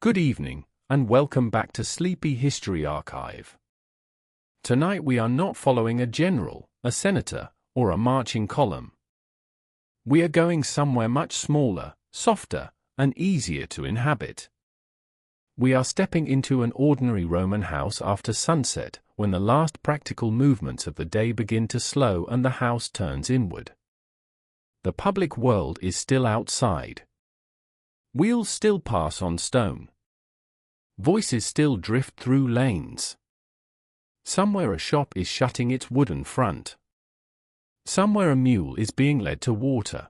Good evening, and welcome back to Sleepy History Archive. Tonight we are not following a general, a senator, or a marching column. We are going somewhere much smaller, softer, and easier to inhabit. We are stepping into an ordinary Roman house after sunset, when the last practical movements of the day begin to slow and the house turns inward. The public world is still outside. Wheels still pass on stone. Voices still drift through lanes. Somewhere a shop is shutting its wooden front. Somewhere a mule is being led to water.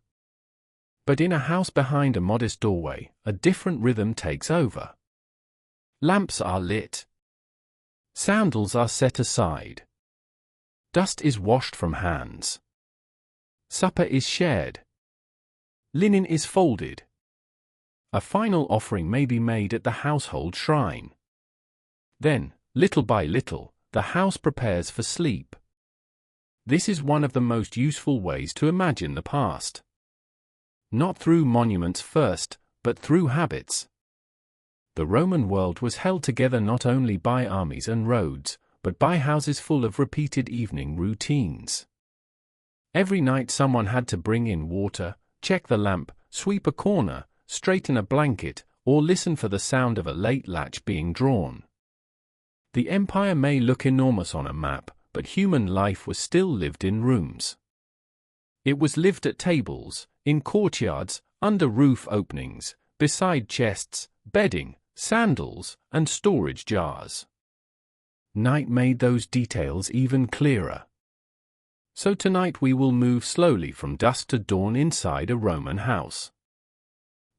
But in a house behind a modest doorway, a different rhythm takes over. Lamps are lit. Sandals are set aside. Dust is washed from hands. Supper is shared. Linen is folded. A final offering may be made at the household shrine. Then, little by little, the house prepares for sleep. This is one of the most useful ways to imagine the past. Not through monuments first, but through habits. The Roman world was held together not only by armies and roads, but by houses full of repeated evening routines. Every night someone had to bring in water, check the lamp, sweep a corner, straighten a blanket, or listen for the sound of a late latch being drawn. The empire may look enormous on a map, but human life was still lived in rooms. It was lived at tables, in courtyards, under roof openings, beside chests, bedding, sandals, and storage jars. Night made those details even clearer. So tonight we will move slowly from dusk to dawn inside a Roman house.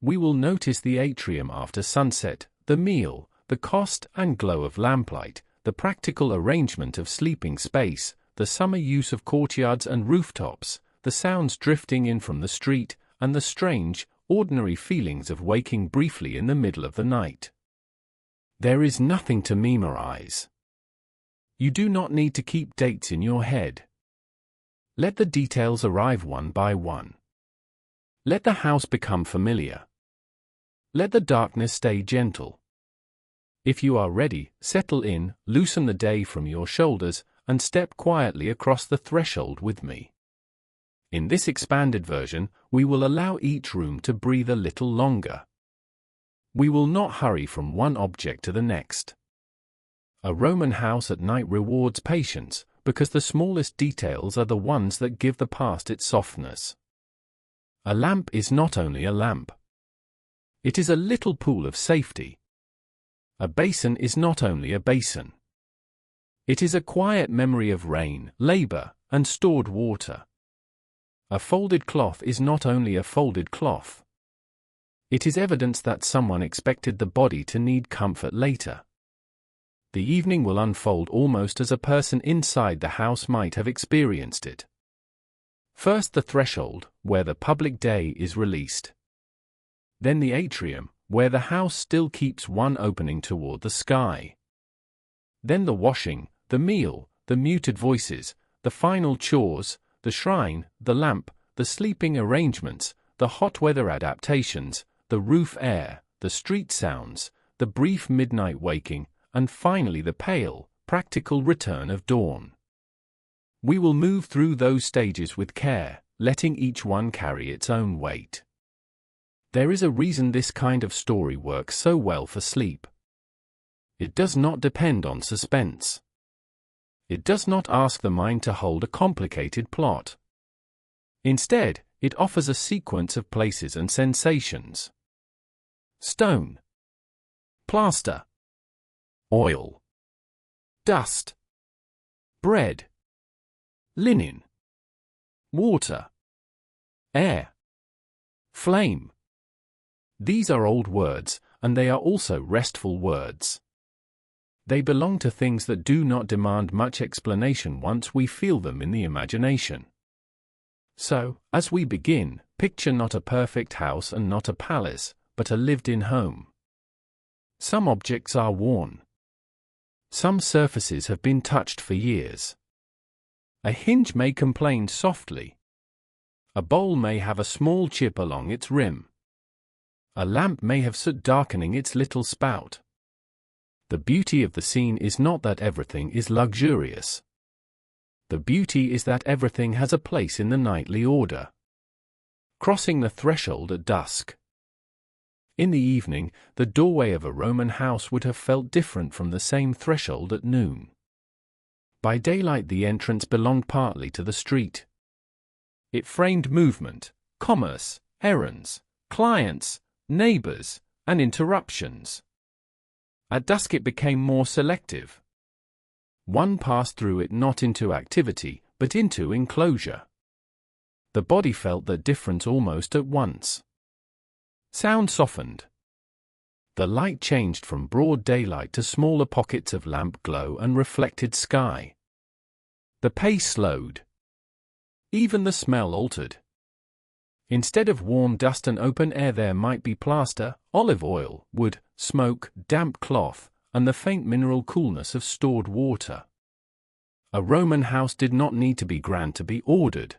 We will notice the atrium after sunset, the meal, the cost and glow of lamplight, the practical arrangement of sleeping space, the summer use of courtyards and rooftops, the sounds drifting in from the street, and the strange, ordinary feelings of waking briefly in the middle of the night. There is nothing to memorize. You do not need to keep dates in your head. Let the details arrive one by one. Let the house become familiar. Let the darkness stay gentle. If you are ready, settle in, loosen the day from your shoulders, and step quietly across the threshold with me. In this expanded version, we will allow each room to breathe a little longer. We will not hurry from one object to the next. A Roman house at night rewards patience, because the smallest details are the ones that give the past its softness. A lamp is not only a lamp. It is a little pool of safety. A basin is not only a basin. It is a quiet memory of rain, labor, and stored water. A folded cloth is not only a folded cloth. It is evidence that someone expected the body to need comfort later. The evening will unfold almost as a person inside the house might have experienced it. First the threshold, where the public day is released. Then the atrium, where the house still keeps one opening toward the sky. Then the washing, the meal, the muted voices, the final chores, the shrine, the lamp, the sleeping arrangements, the hot weather adaptations, the roof air, the street sounds, the brief midnight waking, and finally the pale, practical return of dawn. We will move through those stages with care, letting each one carry its own weight. There is a reason this kind of story works so well for sleep. It does not depend on suspense. It does not ask the mind to hold a complicated plot. Instead, it offers a sequence of places and sensations. Stone. Plaster. Oil. Dust. Bread. Linen. Water. Air. Flame. These are old words, and they are also restful words. They belong to things that do not demand much explanation once we feel them in the imagination. So, as we begin, picture not a perfect house and not a palace, but a lived-in home. Some objects are worn. Some surfaces have been touched for years. A hinge may complain softly. A bowl may have a small chip along its rim. A lamp may have soot darkening its little spout. The beauty of the scene is not that everything is luxurious. The beauty is that everything has a place in the nightly order. Crossing the threshold at dusk. In the evening, the doorway of a Roman house would have felt different from the same threshold at noon. By daylight the entrance belonged partly to the street. It framed movement, commerce, errands, clients, neighbors, and interruptions. At dusk it became more selective. One passed through it not into activity, but into enclosure. The body felt that difference almost at once. Sound softened. The light changed from broad daylight to smaller pockets of lamp glow and reflected sky. The pace slowed. Even the smell altered. Instead of warm dust and open air there might be plaster, olive oil, wood, smoke, damp cloth, and the faint mineral coolness of stored water. A Roman house did not need to be grand to be ordered.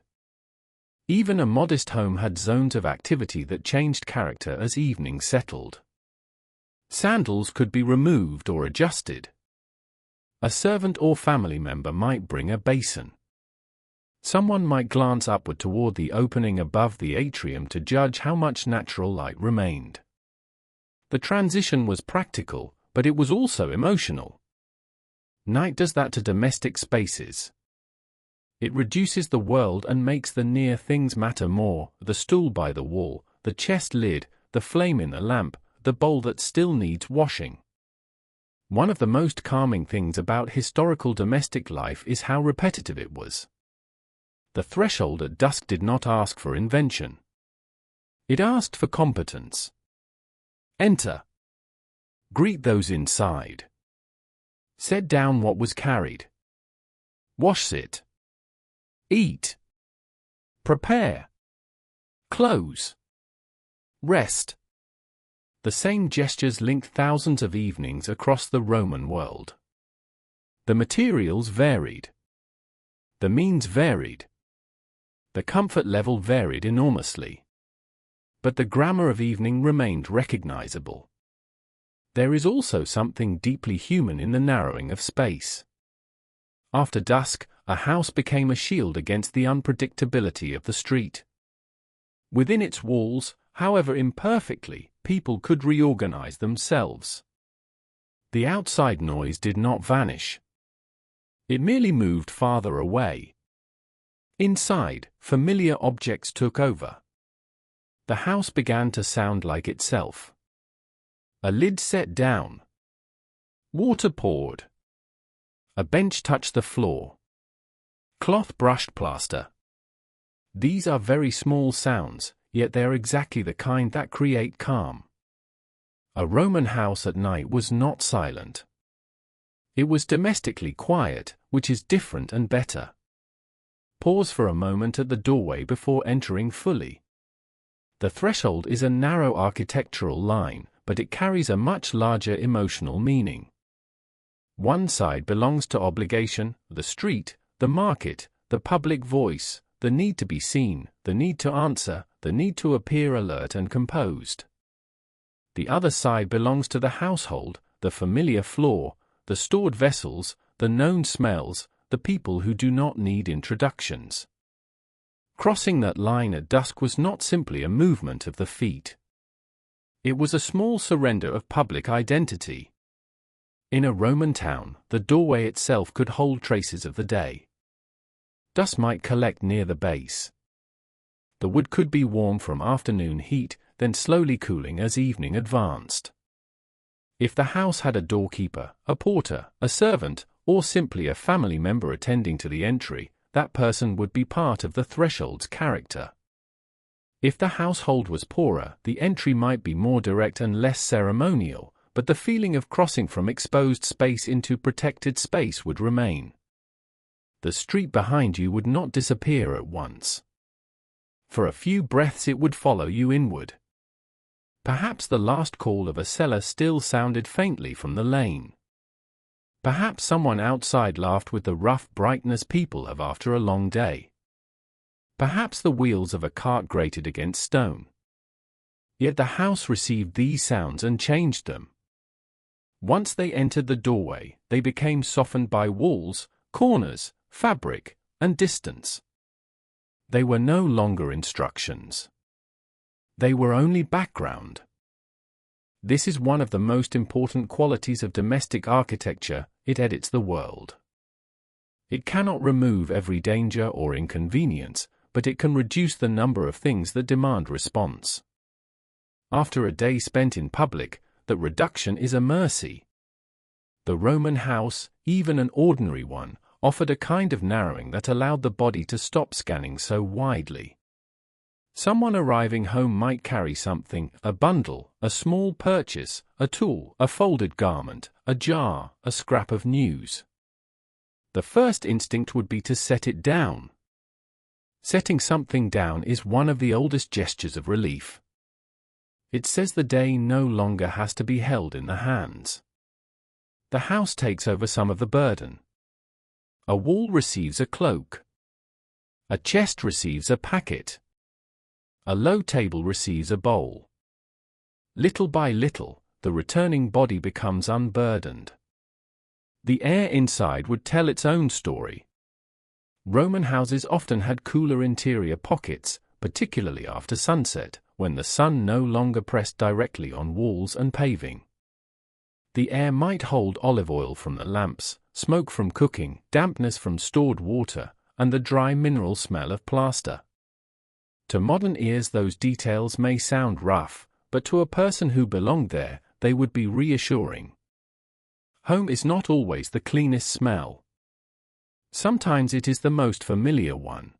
Even a modest home had zones of activity that changed character as evening settled. Sandals could be removed or adjusted. A servant or family member might bring a basin. Someone might glance upward toward the opening above the atrium to judge how much natural light remained. The transition was practical, but it was also emotional. Night does that to domestic spaces. It reduces the world and makes the near things matter more: the stool by the wall, the chest lid, the flame in the lamp, the bowl that still needs washing. One of the most calming things about historical domestic life is how repetitive it was. The threshold at dusk did not ask for invention. It asked for competence. Enter. Greet those inside. Set down what was carried. Wash it. Eat. Prepare. Close. Rest. The same gestures linked thousands of evenings across the Roman world. The materials varied. The means varied. The comfort level varied enormously. But the grammar of evening remained recognizable. There is also something deeply human in the narrowing of space. After dusk, a house became a shield against the unpredictability of the street. Within its walls, however imperfectly, people could reorganize themselves. The outside noise did not vanish. It merely moved farther away. Inside, familiar objects took over. The house began to sound like itself. A lid set down. Water poured. A bench touched the floor. Cloth brushed plaster. These are very small sounds, yet they are exactly the kind that create calm. A Roman house at night was not silent. It was domestically quiet, which is different and better. Pause for a moment at the doorway before entering fully. The threshold is a narrow architectural line, but it carries a much larger emotional meaning. One side belongs to obligation, the street, the market, the public voice, the need to be seen, the need to answer, the need to appear alert and composed. The other side belongs to the household, the familiar floor, the stored vessels, the known smells, the people who do not need introductions. Crossing that line at dusk was not simply a movement of the feet. It was a small surrender of public identity. In a Roman town, the doorway itself could hold traces of the day. Dust might collect near the base. The wood could be warm from afternoon heat, then slowly cooling as evening advanced. If the house had a doorkeeper, a porter, a servant, or simply a family member attending to the entry, that person would be part of the threshold's character. If the household was poorer, the entry might be more direct and less ceremonial, but the feeling of crossing from exposed space into protected space would remain. The street behind you would not disappear at once. For a few breaths it would follow you inward. Perhaps the last call of a cellar still sounded faintly from the lane. Perhaps someone outside laughed with the rough brightness people have after a long day. Perhaps the wheels of a cart grated against stone. Yet the house received these sounds and changed them. Once they entered the doorway, they became softened by walls, corners, fabric, and distance. They were no longer instructions. They were only background. This is one of the most important qualities of domestic architecture: it edits the world. It cannot remove every danger or inconvenience, but it can reduce the number of things that demand response. After a day spent in public, that reduction is a mercy. The Roman house, even an ordinary one, offered a kind of narrowing that allowed the body to stop scanning so widely. Someone arriving home might carry something: a bundle, a small purchase, a tool, a folded garment, a jar, a scrap of news. The first instinct would be to set it down. Setting something down is one of the oldest gestures of relief. It says the day no longer has to be held in the hands. The house takes over some of the burden. A wall receives a cloak. A chest receives a packet. A low table receives a bowl. Little by little, the returning body becomes unburdened. The air inside would tell its own story. Roman houses often had cooler interior pockets, particularly after sunset, when the sun no longer pressed directly on walls and paving. The air might hold olive oil from the lamps, smoke from cooking, dampness from stored water, and the dry mineral smell of plaster. To modern ears those details may sound rough, but to a person who belonged there, they would be reassuring. Home is not always the cleanest smell. Sometimes it is the most familiar one.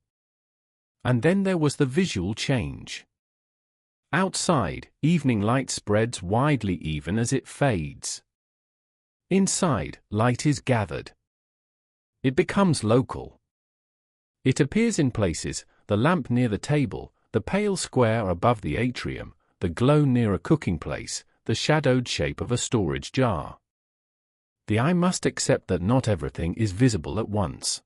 And then there was the visual change. Outside, evening light spreads widely even as it fades. Inside, light is gathered. It becomes local. It appears in places: the lamp near the table, the pale square above the atrium, the glow near a cooking place, the shadowed shape of a storage jar. The eye must accept that not everything is visible at once.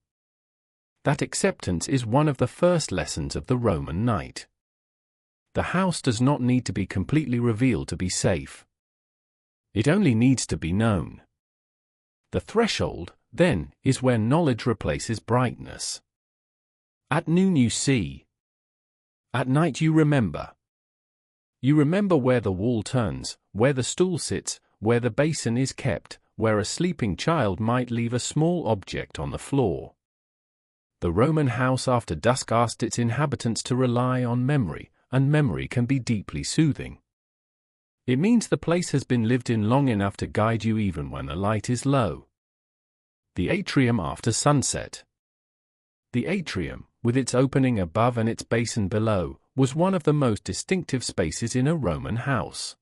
That acceptance is one of the first lessons of the Roman night. The house does not need to be completely revealed to be safe. It only needs to be known. The threshold, then, is where knowledge replaces brightness. At noon you see. At night you remember. You remember where the wall turns, where the stool sits, where the basin is kept, where a sleeping child might leave a small object on the floor. The Roman house after dusk asked its inhabitants to rely on memory, and memory can be deeply soothing. It means the place has been lived in long enough to guide you even when the light is low. The atrium after sunset. The atrium, with its opening above and its basin below, was one of the most distinctive spaces in a Roman house.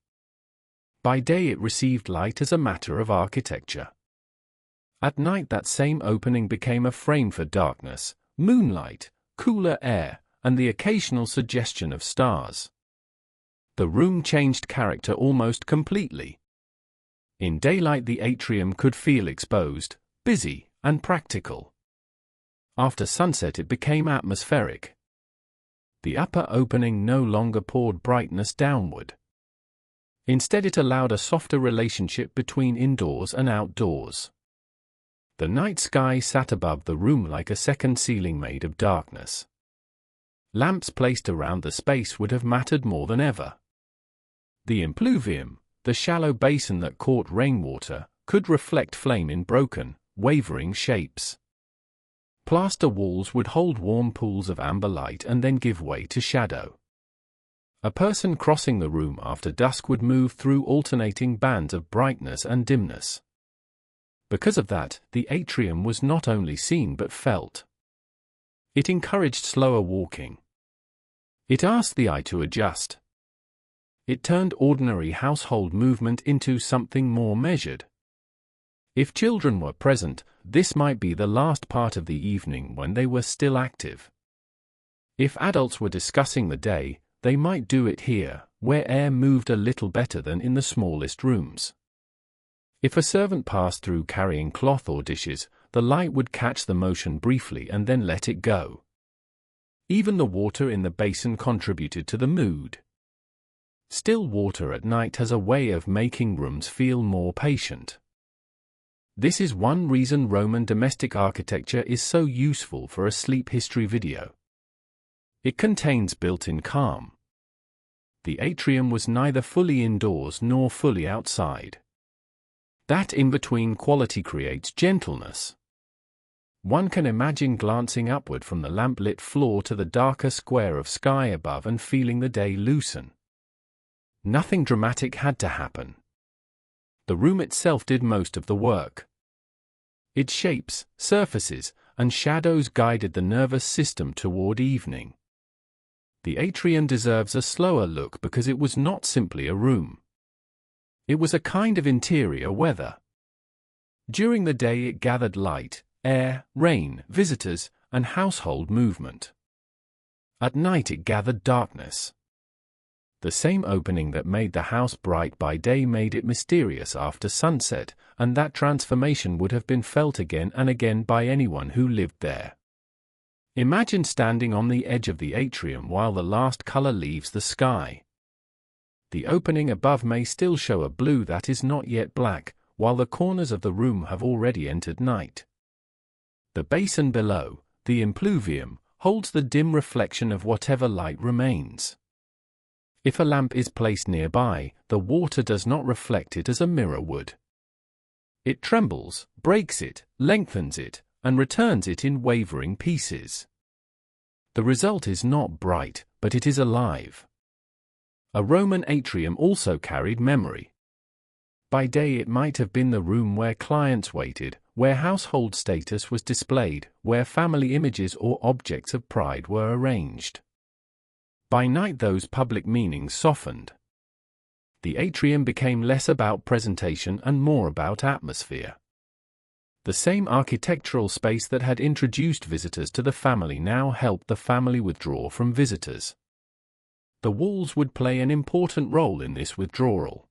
By day it received light as a matter of architecture. At night that same opening became a frame for darkness, moonlight, cooler air, and the occasional suggestion of stars. The room changed character almost completely. In daylight the atrium could feel exposed, busy, and practical. After sunset it became atmospheric. The upper opening no longer poured brightness downward. Instead it allowed a softer relationship between indoors and outdoors. The night sky sat above the room like a second ceiling made of darkness. Lamps placed around the space would have mattered more than ever. The impluvium, the shallow basin that caught rainwater, could reflect flame in broken, wavering shapes. Plaster walls would hold warm pools of amber light and then give way to shadow. A person crossing the room after dusk would move through alternating bands of brightness and dimness. Because of that, the atrium was not only seen but felt. It encouraged slower walking. It asked the eye to adjust. It turned ordinary household movement into something more measured. If children were present, this might be the last part of the evening when they were still active. If adults were discussing the day, they might do it here, where air moved a little better than in the smallest rooms. If a servant passed through carrying cloth or dishes, the light would catch the motion briefly and then let it go. Even the water in the basin contributed to the mood. Still water at night has a way of making rooms feel more patient. This is one reason Roman domestic architecture is so useful for a sleep history video. It contains built-in calm. The atrium was neither fully indoors nor fully outside. That in-between quality creates gentleness. One can imagine glancing upward from the lamp-lit floor to the darker square of sky above and feeling the day loosen. Nothing dramatic had to happen. The room itself did most of the work. Its shapes, surfaces, and shadows guided the nervous system toward evening. The atrium deserves a slower look because it was not simply a room. It was a kind of interior weather. During the day it gathered light, air, rain, visitors, and household movement. At night it gathered darkness. The same opening that made the house bright by day made it mysterious after sunset, and that transformation would have been felt again and again by anyone who lived there. Imagine standing on the edge of the atrium while the last color leaves the sky. The opening above may still show a blue that is not yet black, while the corners of the room have already entered night. The basin below, the impluvium, holds the dim reflection of whatever light remains. If a lamp is placed nearby, the water does not reflect it as a mirror would. It trembles, breaks it, lengthens it, and returns it in wavering pieces. The result is not bright, but it is alive. A Roman atrium also carried memory. By day it might have been the room where clients waited, where household status was displayed, where family images or objects of pride were arranged. By night those public meanings softened. The atrium became less about presentation and more about atmosphere. The same architectural space that had introduced visitors to the family now helped the family withdraw from visitors. The walls would play an important role in this withdrawal.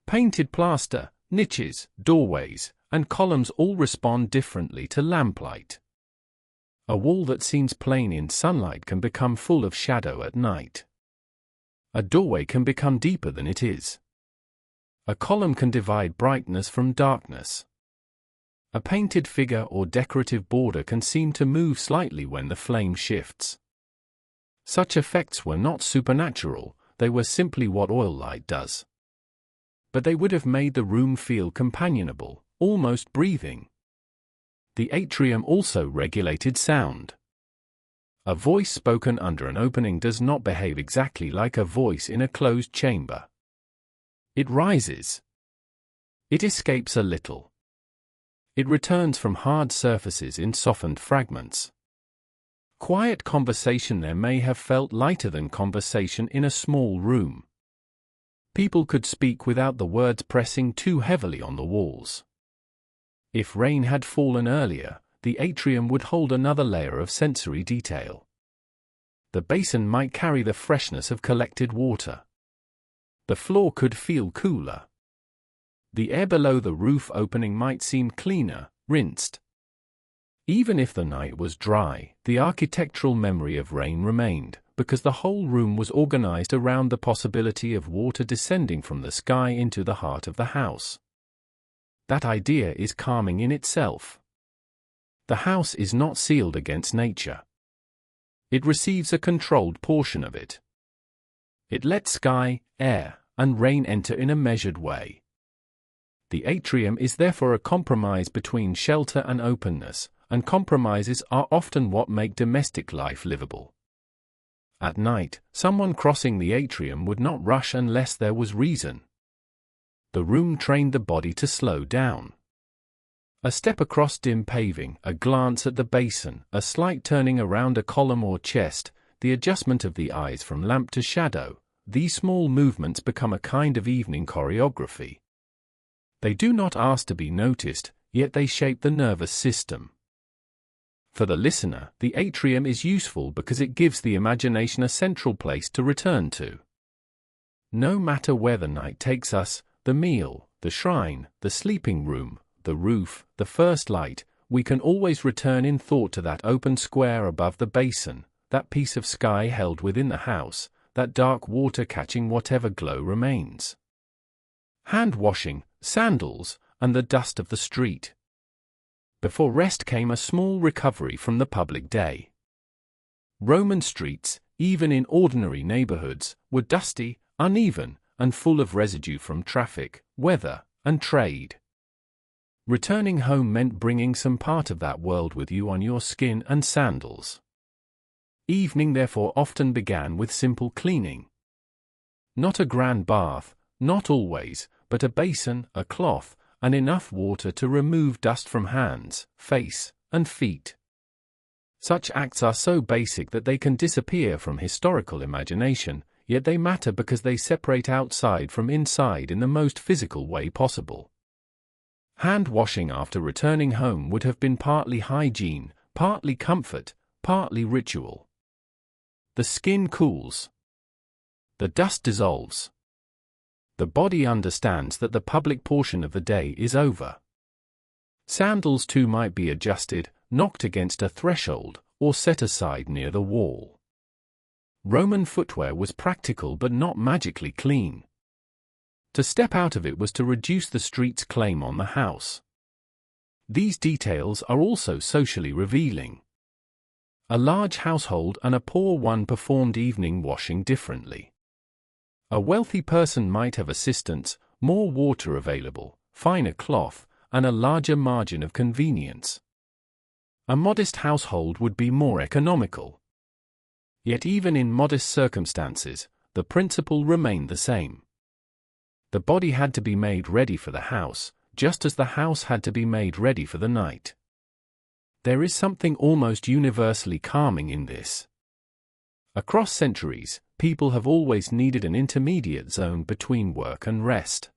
Painted plaster, niches, doorways, and columns all respond differently to lamplight. A wall that seems plain in sunlight can become full of shadow at night. A doorway can become deeper than it is. A column can divide brightness from darkness. A painted figure or decorative border can seem to move slightly when the flame shifts. Such effects were not supernatural, they were simply what oil light does. But they would have made the room feel companionable, almost breathing. The atrium also regulated sound. A voice spoken under an opening does not behave exactly like a voice in a closed chamber. It rises. It escapes a little. It returns from hard surfaces in softened fragments. Quiet conversation there may have felt lighter than conversation in a small room. People could speak without the words pressing too heavily on the walls. If rain had fallen earlier, the atrium would hold another layer of sensory detail. The basin might carry the freshness of collected water. The floor could feel cooler. The air below the roof opening might seem cleaner, rinsed. Even if the night was dry, the architectural memory of rain remained, because the whole room was organized around the possibility of water descending from the sky into the heart of the house. That idea is calming in itself. The house is not sealed against nature. It receives a controlled portion of it. It lets sky, air, and rain enter in a measured way. The atrium is therefore a compromise between shelter and openness, and compromises are often what make domestic life livable. At night, someone crossing the atrium would not rush unless there was reason. The room trained the body to slow down. A step across dim paving, a glance at the basin, a slight turning around a column or chest, the adjustment of the eyes from lamp to shadow, these small movements become a kind of evening choreography. They do not ask to be noticed, yet they shape the nervous system. For the listener, the atrium is useful because it gives the imagination a central place to return to. No matter where the night takes us, the meal, the shrine, the sleeping room, the roof, the first light, we can always return in thought to that open square above the basin, that piece of sky held within the house, that dark water catching whatever glow remains. Hand washing, sandals, and the dust of the street. Before rest came a small recovery from the public day. Roman streets, even in ordinary neighborhoods, were dusty, uneven, and full of residue from traffic, weather, and trade. Returning home meant bringing some part of that world with you on your skin and sandals. Evening therefore often began with simple cleaning. Not a grand bath, not always, but a basin, a cloth, and enough water to remove dust from hands, face, and feet. Such acts are so basic that they can disappear from historical imagination, yet they matter because they separate outside from inside in the most physical way possible. Hand washing after returning home would have been partly hygiene, partly comfort, partly ritual. The skin cools. The dust dissolves. The body understands that the public portion of the day is over. Sandals too might be adjusted, knocked against a threshold, or set aside near the wall. Roman footwear was practical but not magically clean. To step out of it was to reduce the street's claim on the house. These details are also socially revealing. A large household and a poor one performed evening washing differently. A wealthy person might have assistants, more water available, finer cloth, and a larger margin of convenience. A modest household would be more economical. Yet even in modest circumstances, the principle remained the same. The body had to be made ready for the house, just as the house had to be made ready for the night. There is something almost universally calming in this. Across centuries, people have always needed an intermediate zone between work and rest.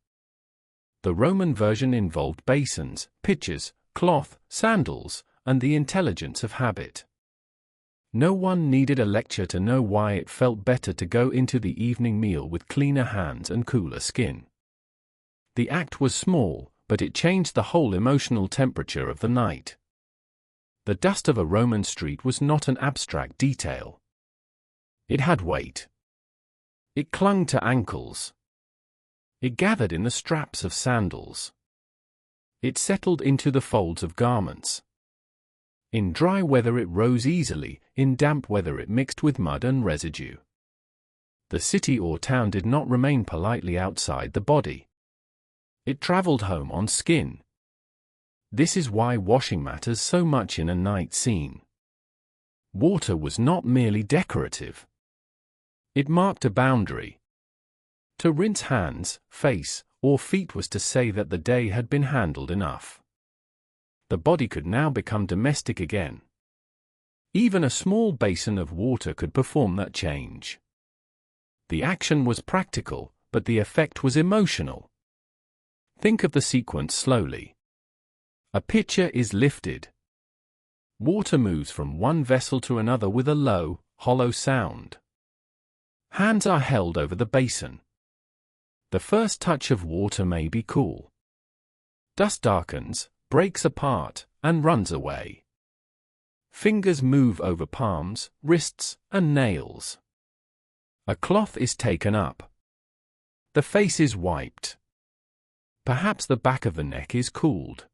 The Roman version involved basins, pitchers, cloth, sandals, and the intelligence of habit. No one needed a lecture to know why it felt better to go into the evening meal with cleaner hands and cooler skin. The act was small, but it changed the whole emotional temperature of the night. The dust of a Roman street was not an abstract detail. It had weight. It clung to ankles. It gathered in the straps of sandals. It settled into the folds of garments. In dry weather it rose easily, in damp weather it mixed with mud and residue. The city or town did not remain politely outside the body. It traveled home on skin. This is why washing matters so much in a night scene. Water was not merely decorative. It marked a boundary. To rinse hands, face, or feet was to say that the day had been handled enough. The body could now become domestic again. Even a small basin of water could perform that change. The action was practical, but the effect was emotional. Think of the sequence slowly. A pitcher is lifted. Water moves from one vessel to another with a low, hollow sound. Hands are held over the basin. The first touch of water may be cool. Dust darkens, breaks apart, and runs away. Fingers move over palms, wrists, and nails. A cloth is taken up. The face is wiped. Perhaps the back of the neck is cooled.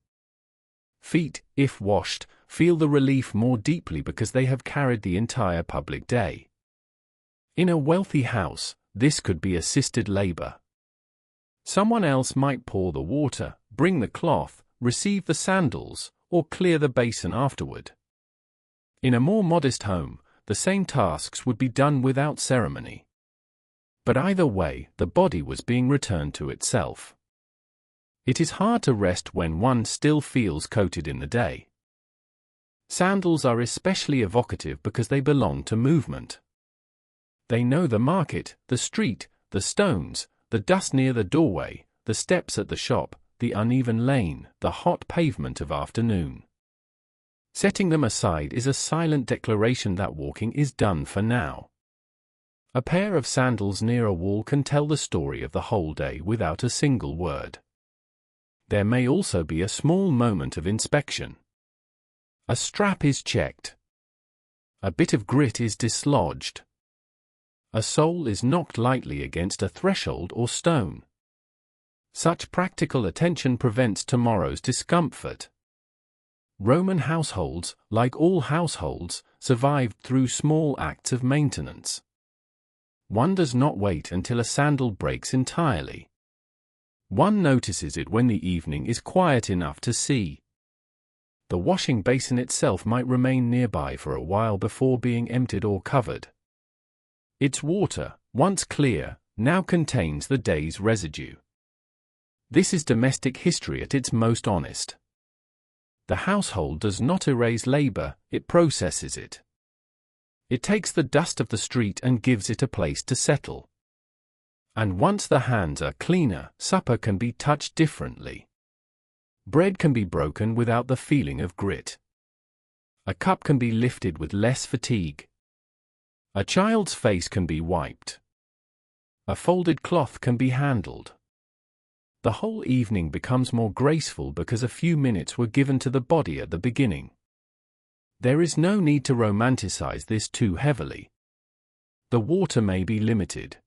Feet, if washed, feel the relief more deeply because they have carried the entire public day. In a wealthy house, this could be assisted labor. Someone else might pour the water, bring the cloth, receive the sandals, or clear the basin afterward. In a more modest home, the same tasks would be done without ceremony. But either way, the body was being returned to itself. It is hard to rest when one still feels coated in the day. Sandals are especially evocative because they belong to movement. They know the market, the street, the stones, the dust near the doorway, the steps at the shop, the uneven lane, the hot pavement of afternoon. Setting them aside is a silent declaration that walking is done for now. A pair of sandals near a wall can tell the story of the whole day without a single word. There may also be a small moment of inspection. A strap is checked. A bit of grit is dislodged. a soul is knocked lightly against a threshold or stone. Such practical attention prevents tomorrow's discomfort. Roman households, like all households, survived through small acts of maintenance. One does not wait until a sandal breaks entirely. One notices it when the evening is quiet enough to see. The washing basin itself might remain nearby for a while before being emptied or covered. Its water, once clear, now contains the day's residue. This is domestic history at its most honest. The household does not erase labor, it processes it. It takes the dust of the street and gives it a place to settle. And once the hands are cleaner, supper can be touched differently. Bread can be broken without the feeling of grit. A cup can be lifted with less fatigue. A child's face can be wiped. A folded cloth can be handled. The whole evening becomes more graceful because a few minutes were given to the body at the beginning. There is no need to romanticize this too heavily. The water may be limited.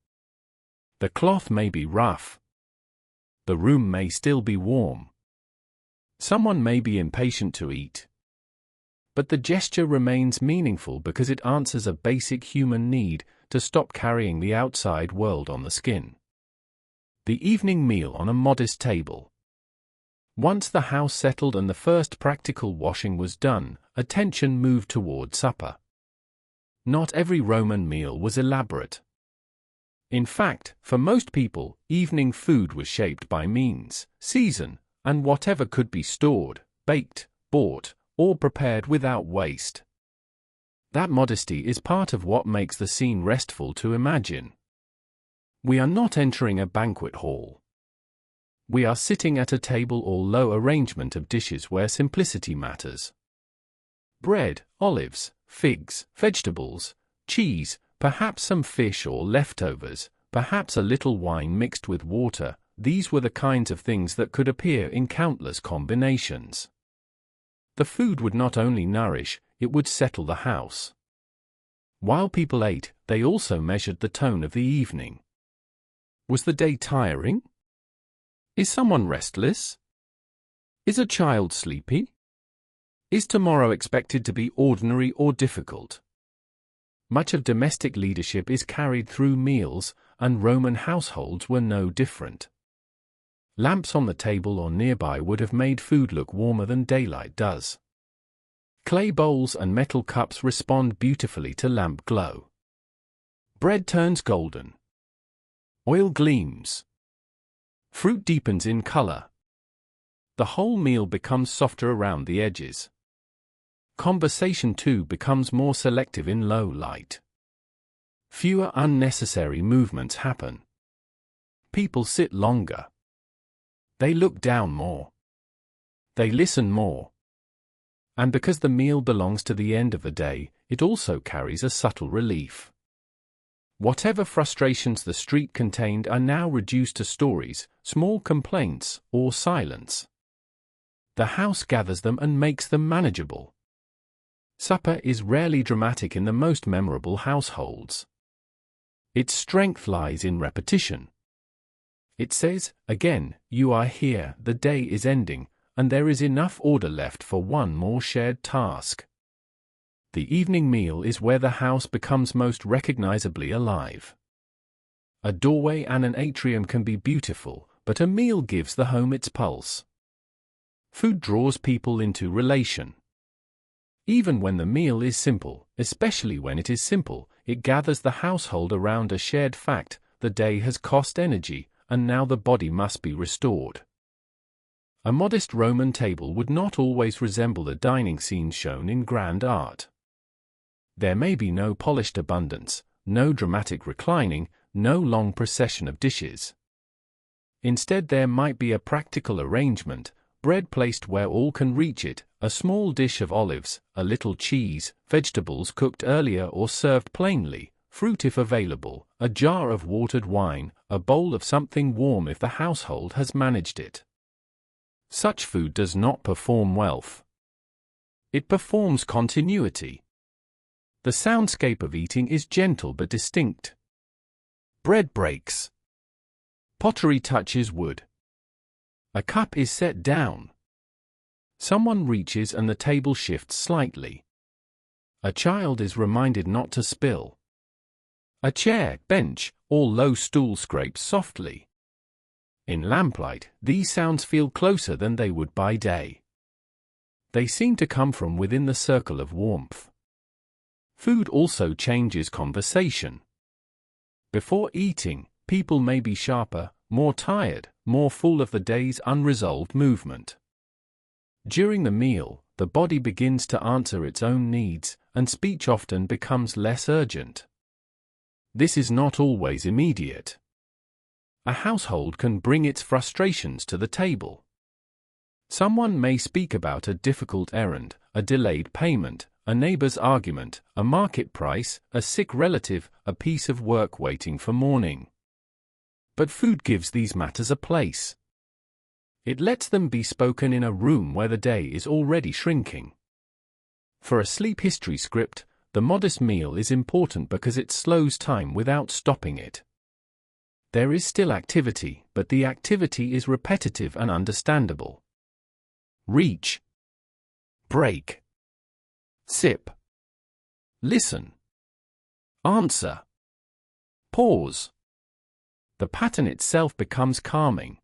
The cloth may be rough. The room may still be warm. Someone may be impatient to eat. But the gesture remains meaningful because it answers a basic human need to stop carrying the outside world on the skin. The evening meal on a modest table. Once the house settled and the first practical washing was done, attention moved toward supper. Not every Roman meal was elaborate. In fact, for most people, evening food was shaped by means, season, and whatever could be stored, baked, bought, or prepared without waste. That modesty is part of what makes the scene restful to imagine. We are not entering a banquet hall. We are sitting at a table or low arrangement of dishes where simplicity matters. Bread, olives, figs, vegetables, cheese, perhaps some fish or leftovers, perhaps a little wine mixed with water. These were the kinds of things that could appear in countless combinations. The food would not only nourish, it would settle the house. While people ate, they also measured the tone of the evening. Was the day tiring? Is someone restless? Is a child sleepy? Is tomorrow expected to be ordinary or difficult? Much of domestic leadership is carried through meals, and Roman households were no different. Lamps on the table or nearby would have made food look warmer than daylight does. Clay bowls and metal cups respond beautifully to lamp glow. Bread turns golden. Oil gleams. Fruit deepens in color. The whole meal becomes softer around the edges. Conversation too becomes more selective in low light. Fewer unnecessary movements happen. People sit longer. They look down more. They listen more. And because the meal belongs to the end of the day, it also carries a subtle relief. Whatever frustrations the street contained are now reduced to stories, small complaints, or silence. The house gathers them and makes them manageable. Supper is rarely dramatic in the most memorable households. Its strength lies in repetition. It says, again, you are here, the day is ending, and there is enough order left for one more shared task. The evening meal is where the house becomes most recognizably alive. A doorway and an atrium can be beautiful, but a meal gives the home its pulse. Food draws people into relation. Even when the meal is simple, especially when it is simple, it gathers the household around a shared fact: the day has cost energy, and now the body must be restored. A modest Roman table would not always resemble the dining scenes shown in grand art. There may be no polished abundance, no dramatic reclining, no long procession of dishes. Instead, there might be a practical arrangement: bread placed where all can reach it, a small dish of olives, a little cheese, vegetables cooked earlier or served plainly, fruit if available, a jar of watered wine, a bowl of something warm if the household has managed it. Such food does not perform wealth. It performs continuity. The soundscape of eating is gentle but distinct. Bread breaks. Pottery touches wood. A cup is set down. Someone reaches and the table shifts slightly. A child is reminded not to spill. A chair, bench, or low stool scrapes softly. In lamplight, these sounds feel closer than they would by day. They seem to come from within the circle of warmth. Food also changes conversation. Before eating, people may be sharper, more tired, more full of the day's unresolved movement. During the meal, the body begins to answer its own needs, and speech often becomes less urgent. This is not always immediate. A household can bring its frustrations to the table. Someone may speak about a difficult errand, a delayed payment, a neighbor's argument, a market price, a sick relative, a piece of work waiting for morning. But food gives these matters a place. It lets them be spoken in a room where the day is already shrinking. For a sleep history script, the modest meal is important because it slows time without stopping it. There is still activity, but the activity is repetitive and understandable. Reach. Break. Sip. Listen. Answer. Pause. The pattern itself becomes calming.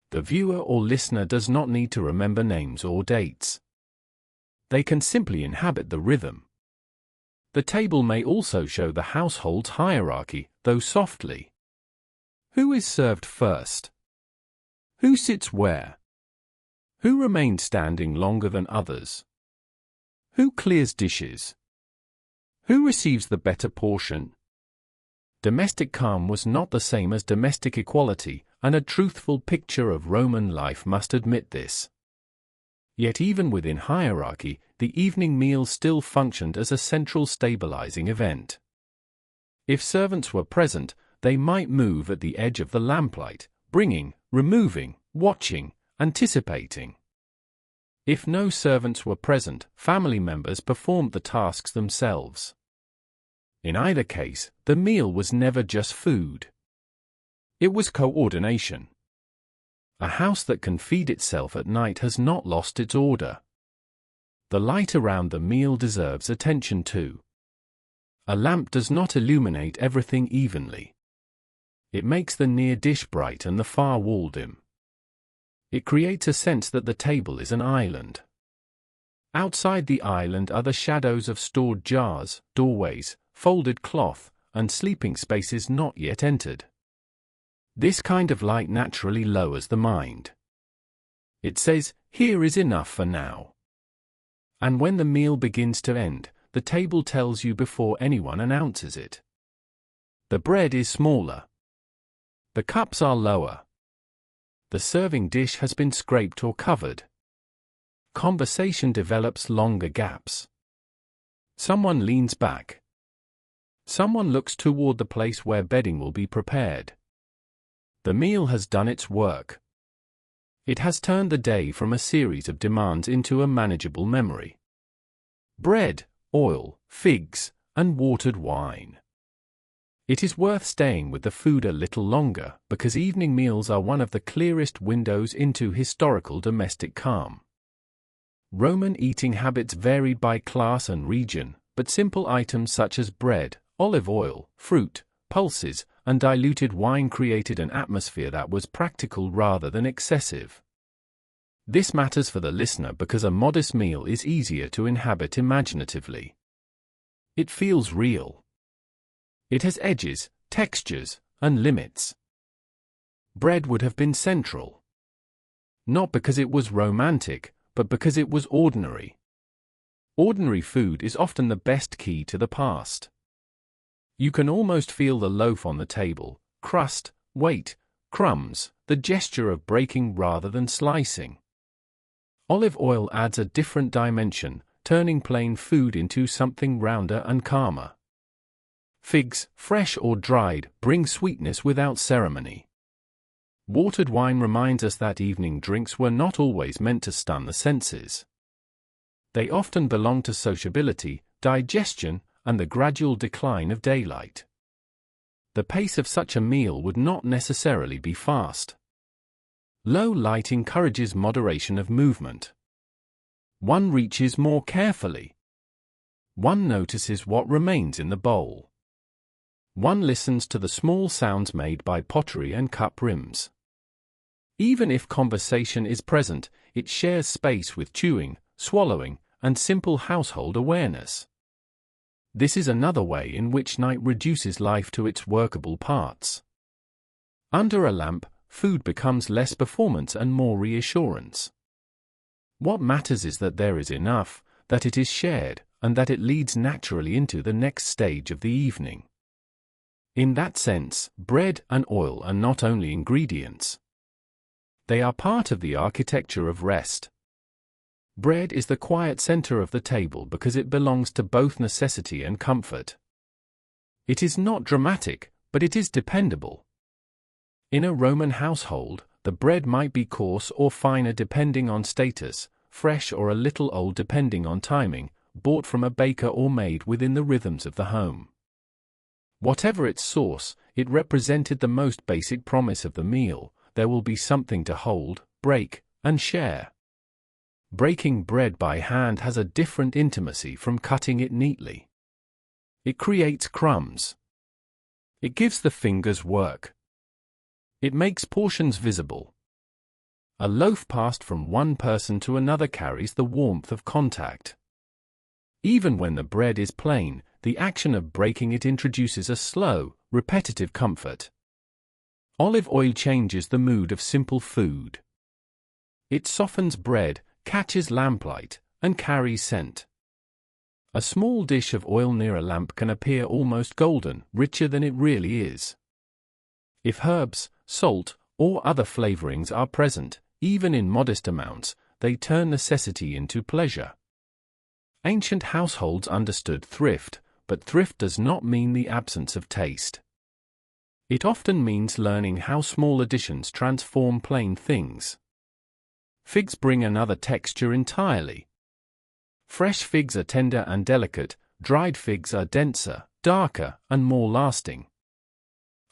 The viewer or listener does not need to remember names or dates. They can simply inhabit the rhythm. The table may also show the household's hierarchy, though softly. Who is served first? Who sits where? Who remains standing longer than others? Who clears dishes? Who receives the better portion? Domestic calm was not the same as domestic equality, and a truthful picture of Roman life must admit this. Yet even within hierarchy, the evening meal still functioned as a central stabilizing event. If servants were present, they might move at the edge of the lamplight, bringing, removing, watching, anticipating. If no servants were present, family members performed the tasks themselves. In either case, the meal was never just food. It was coordination. A house that can feed itself at night has not lost its order. The light around the meal deserves attention too. A lamp does not illuminate everything evenly. It makes the near dish bright and the far wall dim. It creates a sense that the table is an island. Outside the island are the shadows of stored jars, doorways, folded cloth, and sleeping spaces not yet entered. This kind of light naturally lowers the mind. It says, "Here is enough for now." And when the meal begins to end, the table tells you before anyone announces it. The bread is smaller. The cups are lower. The serving dish has been scraped or covered. Conversation develops longer gaps. Someone leans back. Someone looks toward the place where bedding will be prepared. The meal has done its work. It has turned the day from a series of demands into a manageable memory. Bread, oil, figs, and watered wine. It is worth staying with the food a little longer, because evening meals are one of the clearest windows into historical domestic calm. Roman eating habits varied by class and region, but simple items such as bread, olive oil, fruit, pulses, and diluted wine created an atmosphere that was practical rather than excessive. This matters for the listener because a modest meal is easier to inhabit imaginatively. It feels real. It has edges, textures, and limits. Bread would have been central. Not because it was romantic, but because it was ordinary. Ordinary food is often the best key to the past. You can almost feel the loaf on the table, crust, weight, crumbs, the gesture of breaking rather than slicing. Olive oil adds a different dimension, turning plain food into something rounder and calmer. Figs, fresh or dried, bring sweetness without ceremony. Watered wine reminds us that evening drinks were not always meant to stun the senses. They often belong to sociability, digestion, and the gradual decline of daylight. the pace of such a meal would not necessarily be fast. Low light encourages moderation of movement. One reaches more carefully. One notices what remains in the bowl. One listens to the small sounds made by pottery and cup rims. Even if conversation is present, it shares space with chewing, swallowing, and simple household awareness. This is another way in which night reduces life to its workable parts. Under a lamp, food becomes less performance and more reassurance. What matters is that there is enough, that it is shared, and that it leads naturally into the next stage of the evening. In that sense, bread and oil are not only ingredients. They are part of the architecture of rest. Bread is the quiet center of the table because it belongs to both necessity and comfort. It is not dramatic, but it is dependable. In a Roman household, the bread might be coarse or finer depending on status, fresh or a little old depending on timing, bought from a baker or made within the rhythms of the home. Whatever its source, it represented the most basic promise of the meal: there will be something to hold, break, and share. Breaking bread by hand has a different intimacy from cutting it neatly. It creates crumbs. It gives the fingers work. It makes portions visible. A loaf passed from one person to another carries the warmth of contact. Even when the bread is plain, the action of breaking it introduces a slow, repetitive comfort. Olive oil changes the mood of simple food. It softens bread, catches lamplight, and carries scent. A small dish of oil near a lamp can appear almost golden, richer than it really is. If herbs, salt, or other flavorings are present, even in modest amounts, they turn necessity into pleasure. Ancient households understood thrift, but thrift does not mean the absence of taste. It often means learning how small additions transform plain things. Figs bring another texture entirely. Fresh figs are tender and delicate, dried figs are denser, darker, and more lasting.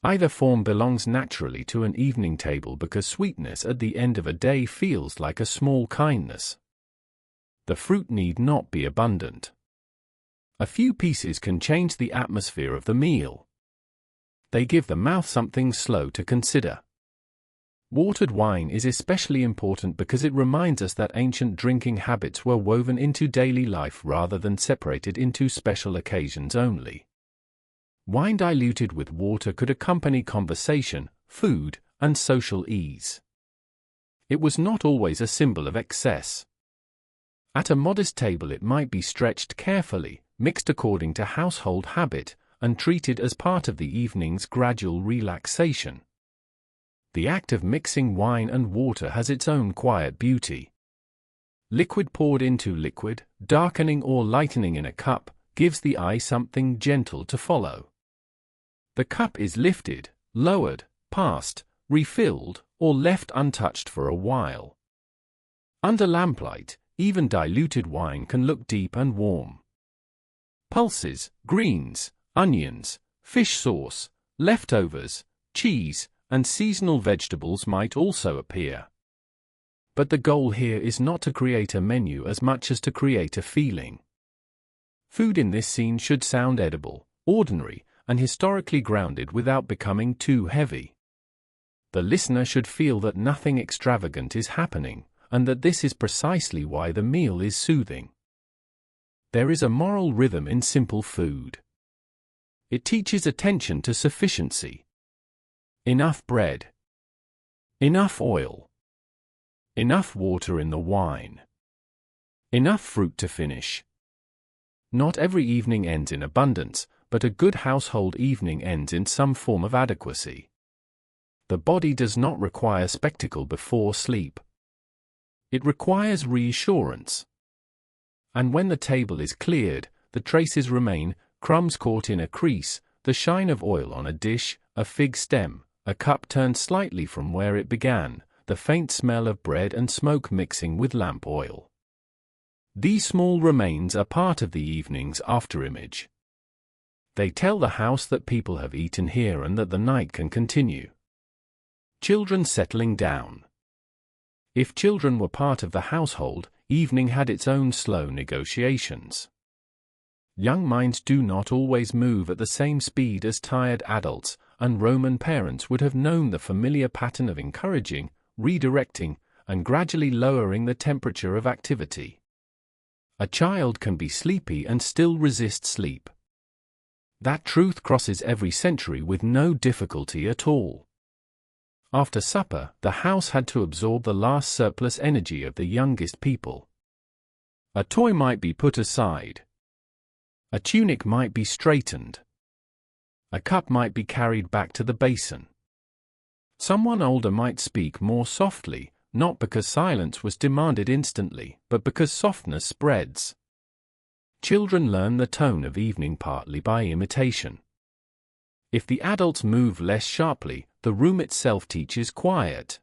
Either form belongs naturally to an evening table because sweetness at the end of a day feels like a small kindness. The fruit need not be abundant. A few pieces can change the atmosphere of the meal. They give the mouth something slow to consider. Watered wine is especially important because it reminds us that ancient drinking habits were woven into daily life rather than separated into special occasions only. Wine diluted with water could accompany conversation, food, and social ease. It was not always a symbol of excess. At a modest table it might be stretched carefully, mixed according to household habit, and treated as part of the evening's gradual relaxation. The act of mixing wine and water has its own quiet beauty. Liquid poured into liquid, darkening or lightening in a cup, gives the eye something gentle to follow. The cup is lifted, lowered, passed, refilled, or left untouched for a while. Under lamplight, even diluted wine can look deep and warm. Pulses, greens, onions, fish sauce, leftovers, cheese, and seasonal vegetables might also appear. But the goal here is not to create a menu as much as to create a feeling. Food in this scene should sound edible, ordinary, and historically grounded without becoming too heavy. The listener should feel that nothing extravagant is happening, and that this is precisely why the meal is soothing. There is a moral rhythm in simple food. It teaches attention to sufficiency. Enough bread. Enough oil. Enough water in the wine. Enough fruit to finish. Not every evening ends in abundance, but a good household evening ends in some form of adequacy. The body does not require spectacle before sleep. It requires reassurance. And when the table is cleared, the traces remain: crumbs caught in a crease, the shine of oil on a dish, a fig stem, a cup turned slightly from where it began, the faint smell of bread and smoke mixing with lamp oil. These small remains are part of the evening's afterimage. They tell the house that people have eaten here and that the night can continue. Children settling down. If children were part of the household, evening had its own slow negotiations. Young minds do not always move at the same speed as tired adults, and Roman parents would have known the familiar pattern of encouraging, redirecting, and gradually lowering the temperature of activity. A child can be sleepy and still resist sleep. That truth crosses every century with no difficulty at all. After supper, the house had to absorb the last surplus energy of the youngest people. A toy might be put aside. A tunic might be straightened. A cup might be carried back to the basin. Someone older might speak more softly, not because silence was demanded instantly, but because softness spreads. Children learn the tone of evening partly by imitation. If the adults move less sharply, the room itself teaches quiet.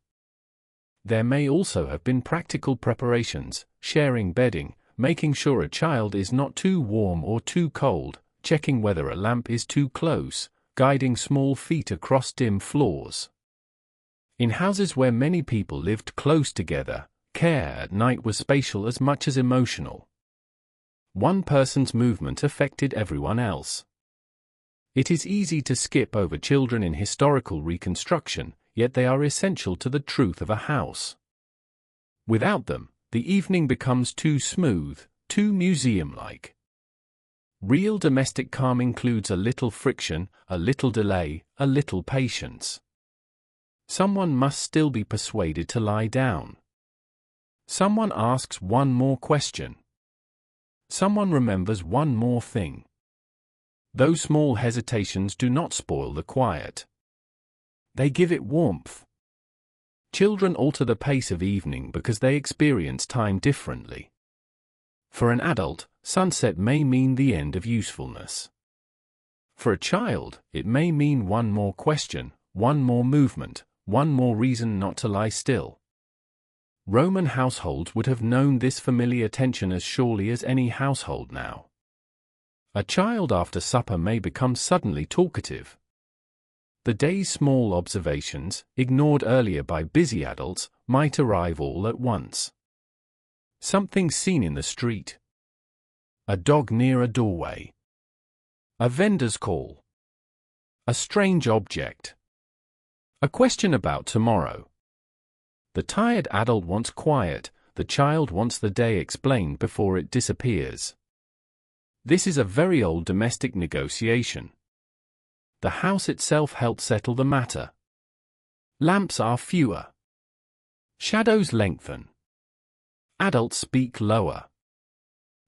There may also have been practical preparations, sharing bedding, making sure a child is not too warm or too cold, checking whether a lamp is too close, guiding small feet across dim floors. In houses where many people lived close together, care at night was spatial as much as emotional. One person's movement affected everyone else. It is easy to skip over children in historical reconstruction, yet they are essential to the truth of a house. Without them, the evening becomes too smooth, too museum-like. Real domestic calm includes a little friction, a little delay, a little patience. Someone must still be persuaded to lie down. Someone asks one more question. Someone remembers one more thing. Those small hesitations do not spoil the quiet. They give it warmth. Children alter the pace of evening because they experience time differently. For an adult, sunset may mean the end of usefulness. For a child, it may mean one more question, one more movement, one more reason not to lie still. Roman households would have known this familiar tension as surely as any household now. A child after supper may become suddenly talkative. The day's small observations, ignored earlier by busy adults, might arrive all at once. Something seen in the street. A dog near a doorway. A vendor's call. A strange object. A question about tomorrow. The tired adult wants quiet, the child wants the day explained before it disappears. This is a very old domestic negotiation. The house itself helped settle the matter. Lamps are fewer. Shadows lengthen. Adults speak lower.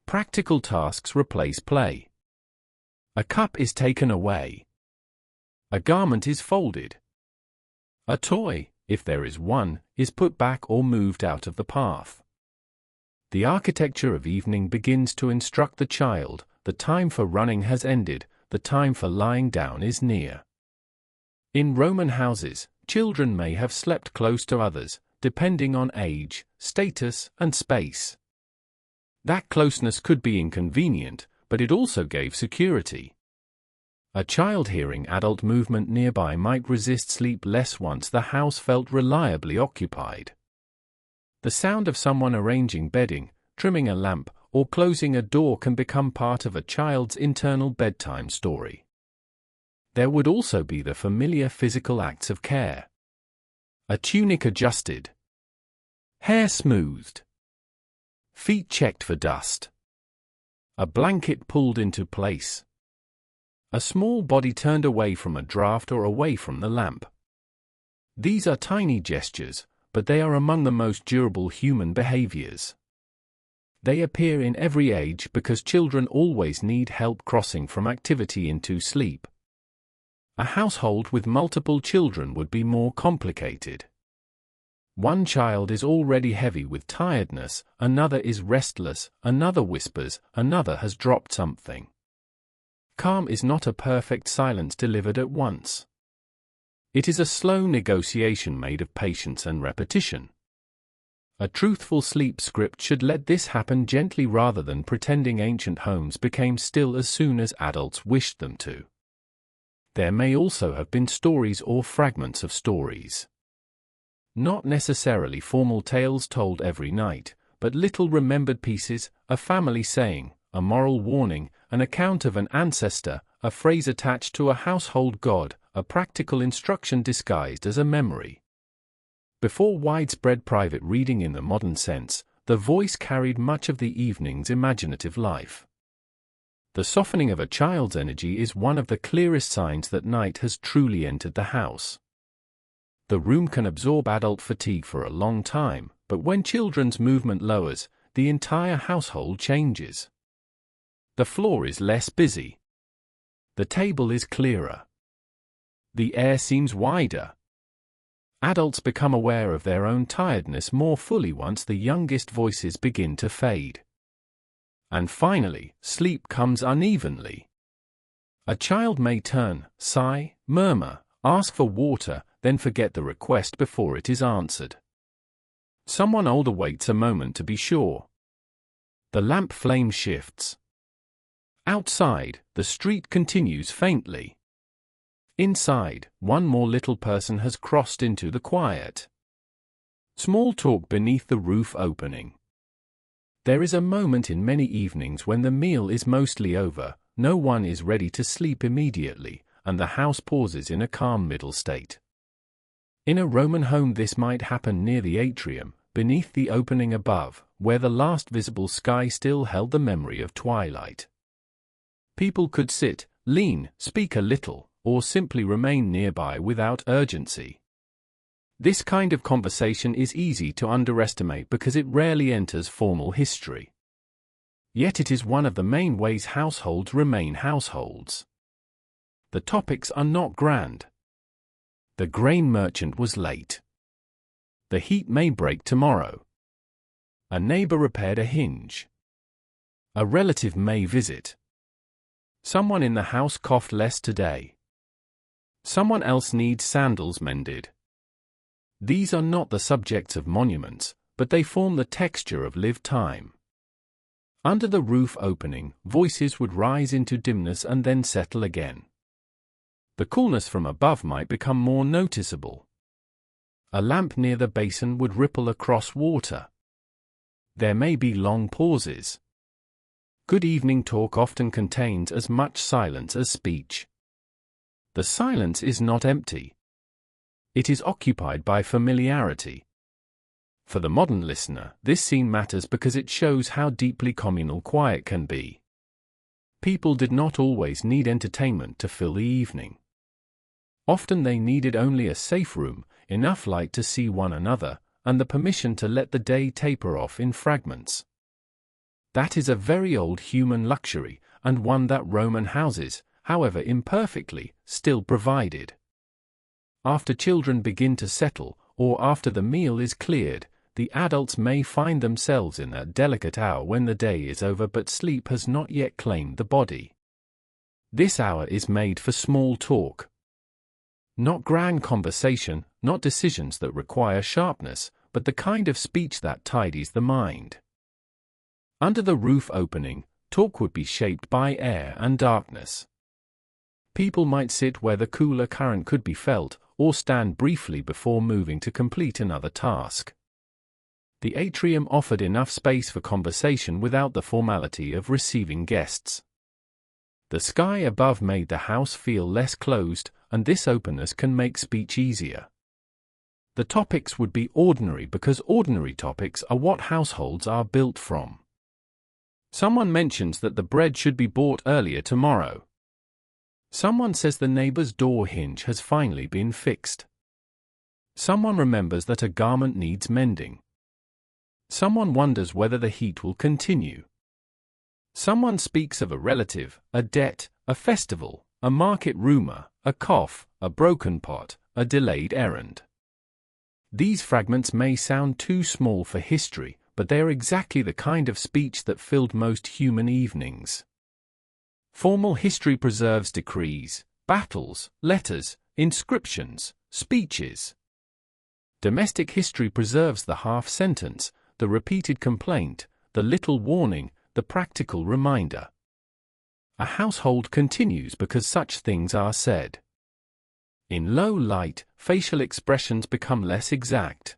Practical tasks replace play. A cup is taken away. A garment is folded. A toy, if there is one, is put back or moved out of the path. The architecture of evening begins to instruct the child, the time for running has ended, the time for lying down is near. In Roman houses, children may have slept close to others, depending on age, status, and space. That closeness could be inconvenient, but it also gave security. A child hearing adult movement nearby might resist sleep less once the house felt reliably occupied. The sound of someone arranging bedding, trimming a lamp, or closing a door can become part of a child's internal bedtime story. There would also be the familiar physical acts of care. A tunic adjusted. Hair smoothed. Feet checked for dust. A blanket pulled into place. A small body turned away from a draft or away from the lamp. These are tiny gestures, but they are among the most durable human behaviors. They appear in every age because children always need help crossing from activity into sleep. A household with multiple children would be more complicated. One child is already heavy with tiredness, another is restless, another whispers, another has dropped something. Calm is not a perfect silence delivered at once. It is a slow negotiation made of patience and repetition. A truthful sleep script should let this happen gently rather than pretending ancient homes became still as soon as adults wished them to. There may also have been stories or fragments of stories. Not necessarily formal tales told every night, but little remembered pieces, a family saying, a moral warning, an account of an ancestor, a phrase attached to a household god, a practical instruction disguised as a memory. Before widespread private reading in the modern sense, the voice carried much of the evening's imaginative life. The softening of a child's energy is one of the clearest signs that night has truly entered the house. The room can absorb adult fatigue for a long time, but when children's movement lowers, the entire household changes. The floor is less busy. The table is clearer. The air seems wider. Adults become aware of their own tiredness more fully once the youngest voices begin to fade. And finally, sleep comes unevenly. A child may turn, sigh, murmur, ask for water, then forget the request before it is answered. Someone older waits a moment to be sure. The lamp flame shifts. Outside, the street continues faintly. Inside, one more little person has crossed into the quiet. Small talk beneath the roof opening. There is a moment in many evenings when the meal is mostly over, no one is ready to sleep immediately, and the house pauses in a calm middle state. In a Roman home this might happen near the atrium, beneath the opening above, where the last visible sky still held the memory of twilight. People could sit, lean, speak a little, or simply remain nearby without urgency. This kind of conversation is easy to underestimate because it rarely enters formal history. Yet it is one of the main ways households remain households. The topics are not grand. The grain merchant was late. The heat may break tomorrow. A neighbor repaired a hinge. A relative may visit. Someone in the house coughed less today. Someone else needs sandals mended. These are not the subjects of monuments, but they form the texture of lived time. Under the roof opening, voices would rise into dimness and then settle again. The coolness from above might become more noticeable. A lamp near the basin would ripple across water. There may be long pauses. Good evening talk often contains as much silence as speech. The silence is not empty. It is occupied by familiarity. For the modern listener, this scene matters because it shows how deeply communal quiet can be. People did not always need entertainment to fill the evening. Often they needed only a safe room, enough light to see one another, and the permission to let the day taper off in fragments. That is a very old human luxury, and one that Roman houses, however imperfectly, still provided. After children begin to settle, or after the meal is cleared, the adults may find themselves in that delicate hour when the day is over but sleep has not yet claimed the body. This hour is made for small talk. Not grand conversation, not decisions that require sharpness, but the kind of speech that tidies the mind. Under the roof opening, talk would be shaped by air and darkness. People might sit where the cooler current could be felt, or stand briefly before moving to complete another task. The atrium offered enough space for conversation without the formality of receiving guests. The sky above made the house feel less closed, and this openness can make speech easier. The topics would be ordinary because ordinary topics are what households are built from. Someone mentions that the bread should be bought earlier tomorrow. Someone says the neighbor's door hinge has finally been fixed. Someone remembers that a garment needs mending. Someone wonders whether the heat will continue. Someone speaks of a relative, a debt, a festival, a market rumor, a cough, a broken pot, a delayed errand. These fragments may sound too small for history, but they are exactly the kind of speech that filled most human evenings. Formal history preserves decrees, battles, letters, inscriptions, speeches. Domestic history preserves the half-sentence, the repeated complaint, the little warning, the practical reminder. A household continues because such things are said. In low light, facial expressions become less exact.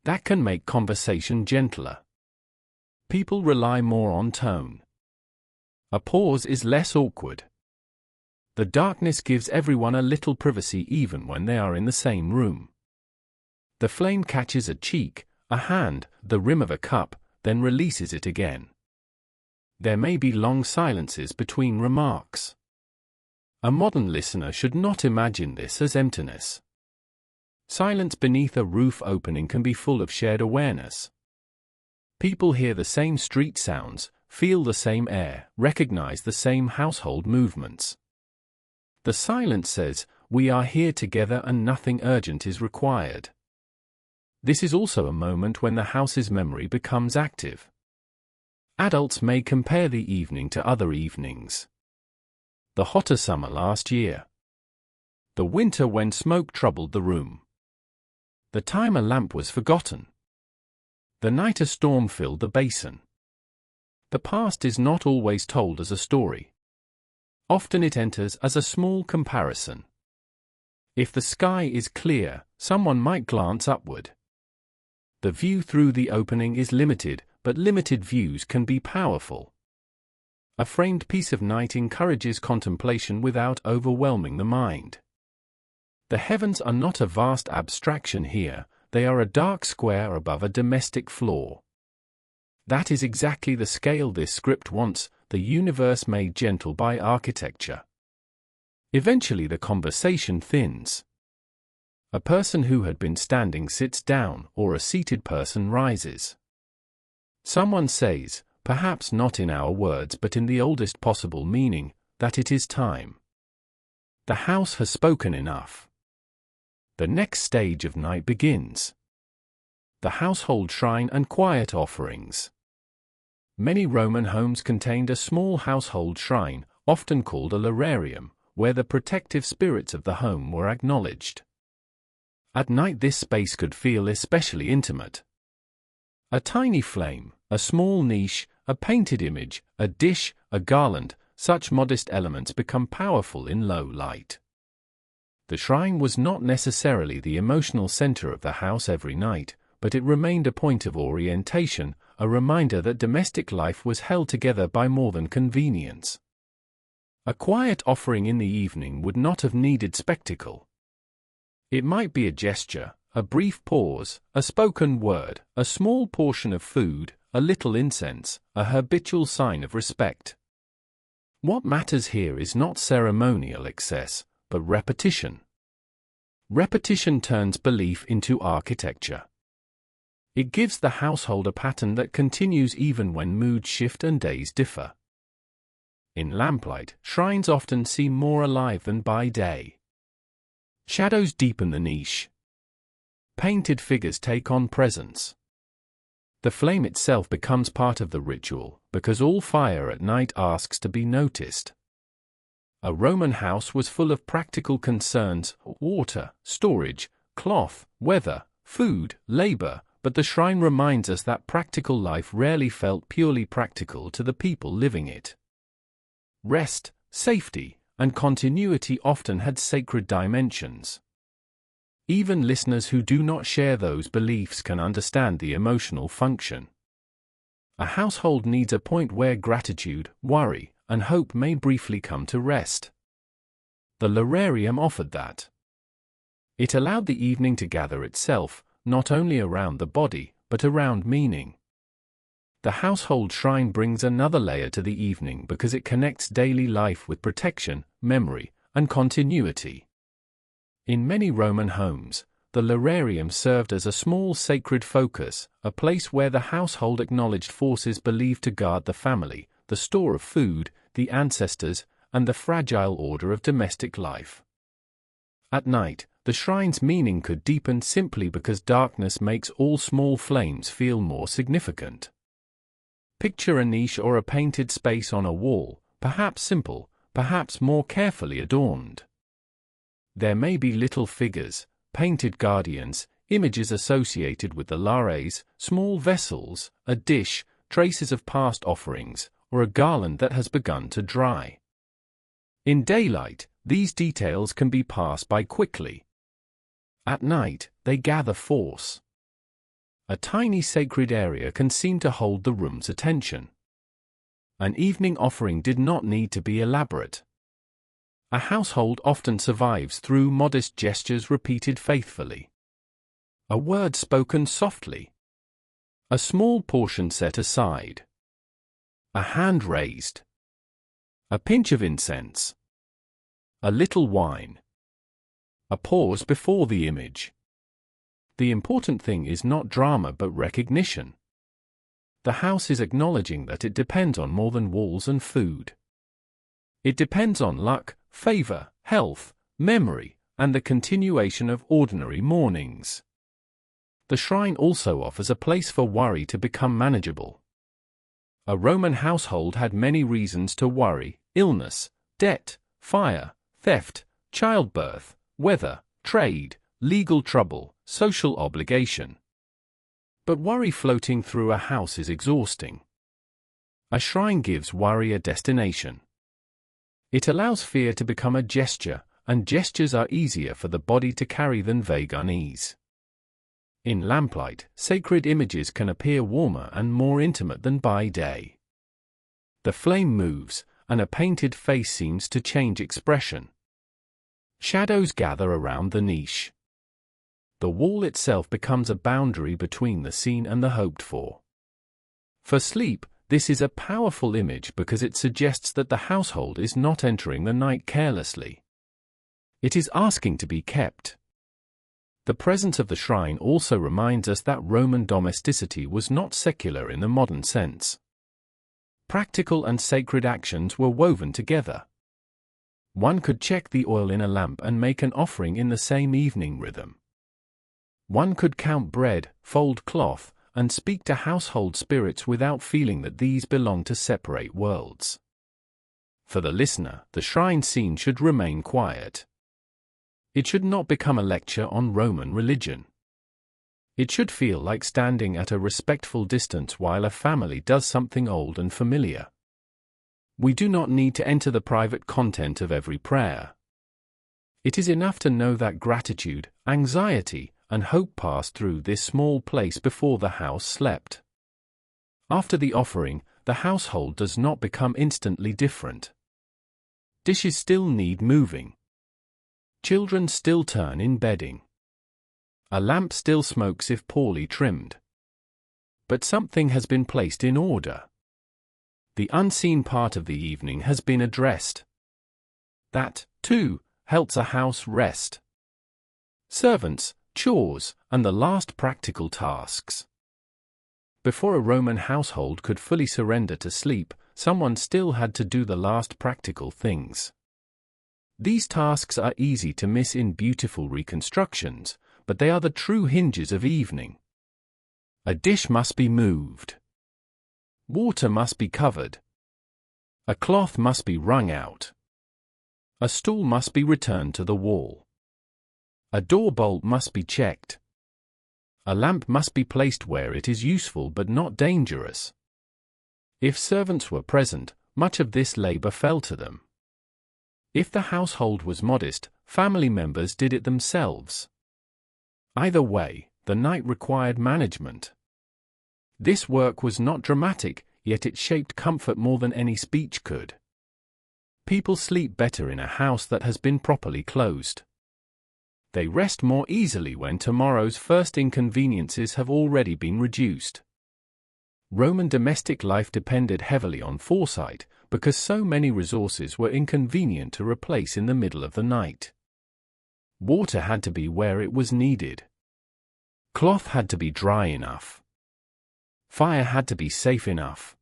That can make conversation gentler. People rely more on tone. A pause is less awkward. The darkness gives everyone a little privacy even when they are in the same room. The flame catches a cheek, a hand, the rim of a cup, then releases it again. There may be long silences between remarks. A modern listener should not imagine this as emptiness. Silence beneath a roof opening can be full of shared awareness. People hear the same street sounds, feel the same air, recognize the same household movements. The silence says, "We are here together and nothing urgent is required." This is also a moment when the house's memory becomes active. Adults may compare the evening to other evenings. The hotter summer last year. The winter when smoke troubled the room. The time a lamp was forgotten. The night a storm filled the basin. The past is not always told as a story. Often it enters as a small comparison. If the sky is clear, someone might glance upward. The view through the opening is limited, but limited views can be powerful. A framed piece of night encourages contemplation without overwhelming the mind. The heavens are not a vast abstraction here, they are a dark square above a domestic floor. That is exactly the scale this script wants, the universe made gentle by architecture. Eventually the conversation thins. A person who had been standing sits down, or a seated person rises. Someone says, perhaps not in our words but in the oldest possible meaning, that it is time. The house has spoken enough. The next stage of night begins. The household shrine and quiet offerings. Many Roman homes contained a small household shrine, often called a lararium, where the protective spirits of the home were acknowledged. At night this space could feel especially intimate. A tiny flame, a small niche, a painted image, a dish, a garland, such modest elements become powerful in low light. The shrine was not necessarily the emotional center of the house every night, but it remained a point of orientation, a reminder that domestic life was held together by more than convenience. A quiet offering in the evening would not have needed spectacle. It might be a gesture, a brief pause, a spoken word, a small portion of food, a little incense, a habitual sign of respect. What matters here is not ceremonial excess, but repetition. Repetition turns belief into architecture. It gives the household a pattern that continues even when moods shift and days differ. In lamplight, shrines often seem more alive than by day. Shadows deepen the niche. Painted figures take on presence. The flame itself becomes part of the ritual, because all fire at night asks to be noticed. A Roman house was full of practical concerns: water, storage, cloth, weather, food, labor, but the shrine reminds us that practical life rarely felt purely practical to the people living it. Rest, safety, and continuity often had sacred dimensions. Even listeners who do not share those beliefs can understand the emotional function. A household needs a point where gratitude, worry, and hope may briefly come to rest. The lararium offered that. It allowed the evening to gather itself, not only around the body, but around meaning. The household shrine brings another layer to the evening because it connects daily life with protection, memory, and continuity. In many Roman homes, the lararium served as a small sacred focus, a place where the household acknowledged forces believed to guard the family, the store of food, the ancestors, and the fragile order of domestic life. At night, the shrine's meaning could deepen simply because darkness makes all small flames feel more significant. Picture a niche or a painted space on a wall, perhaps simple, perhaps more carefully adorned. There may be little figures, painted guardians, images associated with the lares, small vessels, a dish, traces of past offerings, or a garland that has begun to dry. In daylight, these details can be passed by quickly. At night, they gather force. A tiny sacred area can seem to hold the room's attention. An evening offering did not need to be elaborate. A household often survives through modest gestures repeated faithfully. A word spoken softly. A small portion set aside. A hand raised. A pinch of incense. A little wine. A pause before the image. The important thing is not drama but recognition. The house is acknowledging that it depends on more than walls and food. It depends on luck, favor, health, memory, and the continuation of ordinary mornings. The shrine also offers a place for worry to become manageable. A Roman household had many reasons to worry: illness, debt, fire, theft, childbirth, weather, trade, legal trouble, social obligation. But worry floating through a house is exhausting. A shrine gives worry a destination. It allows fear to become a gesture, and gestures are easier for the body to carry than vague unease. In lamplight, sacred images can appear warmer and more intimate than by day. The flame moves, and a painted face seems to change expression. Shadows gather around the niche. The wall itself becomes a boundary between the seen and the hoped for. For sleep, this is a powerful image because it suggests that the household is not entering the night carelessly. It is asking to be kept. The presence of the shrine also reminds us that Roman domesticity was not secular in the modern sense. Practical and sacred actions were woven together. One could check the oil in a lamp and make an offering in the same evening rhythm. One could count bread, fold cloth, and speak to household spirits without feeling that these belong to separate worlds. For the listener, the shrine scene should remain quiet. It should not become a lecture on Roman religion. It should feel like standing at a respectful distance while a family does something old and familiar. We do not need to enter the private content of every prayer. It is enough to know that gratitude, anxiety, and hope passed through this small place before the house slept. After the offering, the household does not become instantly different. Dishes still need moving. Children still turn in bedding. A lamp still smokes if poorly trimmed. But something has been placed in order. The unseen part of the evening has been addressed. That, too, helps a house rest. Servants, chores, and the last practical tasks. Before a Roman household could fully surrender to sleep, someone still had to do the last practical things. These tasks are easy to miss in beautiful reconstructions, but they are the true hinges of evening. A dish must be moved. Water must be covered. A cloth must be wrung out. A stool must be returned to the wall. A door bolt must be checked. A lamp must be placed where it is useful but not dangerous. If servants were present, much of this labor fell to them. If the household was modest, family members did it themselves. Either way, the night required management. This work was not dramatic, yet it shaped comfort more than any speech could. People sleep better in a house that has been properly closed. They rest more easily when tomorrow's first inconveniences have already been reduced. Roman domestic life depended heavily on foresight, because so many resources were inconvenient to replace in the middle of the night. Water had to be where it was needed. Cloth had to be dry enough. Fire had to be safe enough.